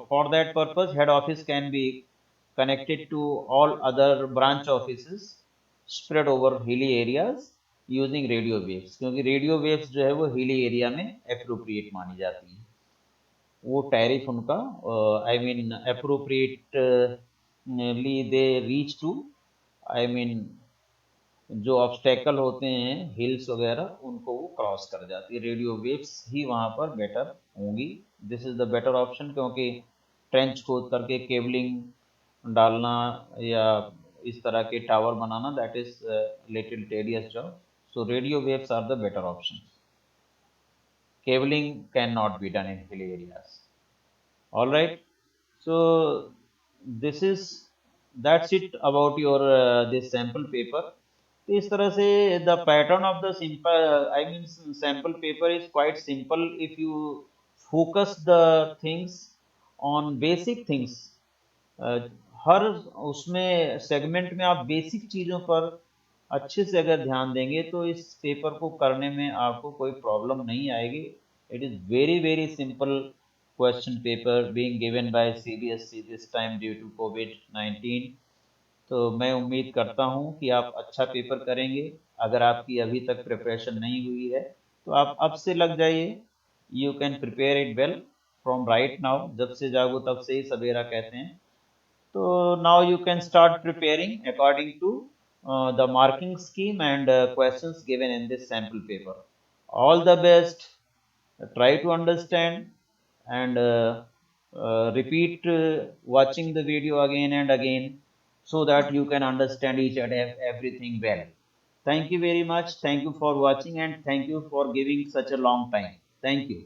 for that purpose, head office can be connected to all other branch offices spread over hilly areas using radio waves, क्योंकि रेडियो वेव्स जो है वो हिली एरिया में अप्रोप्रिएट मानी जाती है. वो टैरिफ उनका I mean appropriately they reach to, I mean जो ऑब्स्टेकल होते हैं हिल्स वगैरह उनको वो क्रॉस कर जाती है. रेडियो वेव्स ही वहाँ पर बेटर होंगी. This is the better option, क्योंकि ट्रेंच खोद करके केबलिंग डालना या इस तरह के टावर बनाना, that is little tedious job. So radio waves are the better option. Cabling cannot be done in hilly areas. All right. So this is that's it about your this sample paper. तो इस तरह से the pattern of the simple I mean sample paper is quite simple if you focus the things on basic things. हर उसमें segment में आप basic चीज़ों पर अच्छे से अगर ध्यान देंगे तो इस पेपर को करने में आपको कोई प्रॉब्लम नहीं आएगी. It is very very simple question paper being given by CBSE this time due to कोविड-19. तो मैं उम्मीद करता हूँ कि आप अच्छा पेपर करेंगे. अगर आपकी अभी तक प्रिपरेशन नहीं हुई है तो आप अब से लग जाइए. You can prepare it well from right now. जब से जागो तब से ही सवेरा कहते हैं. तो now you can start preparing according to the marking scheme and questions given in this sample paper. All the best. Try to understand and repeat watching the video again and again, so that you can understand each and everything well. Thank you very much. Thank you for watching and thank you for giving such a long time. Thank you.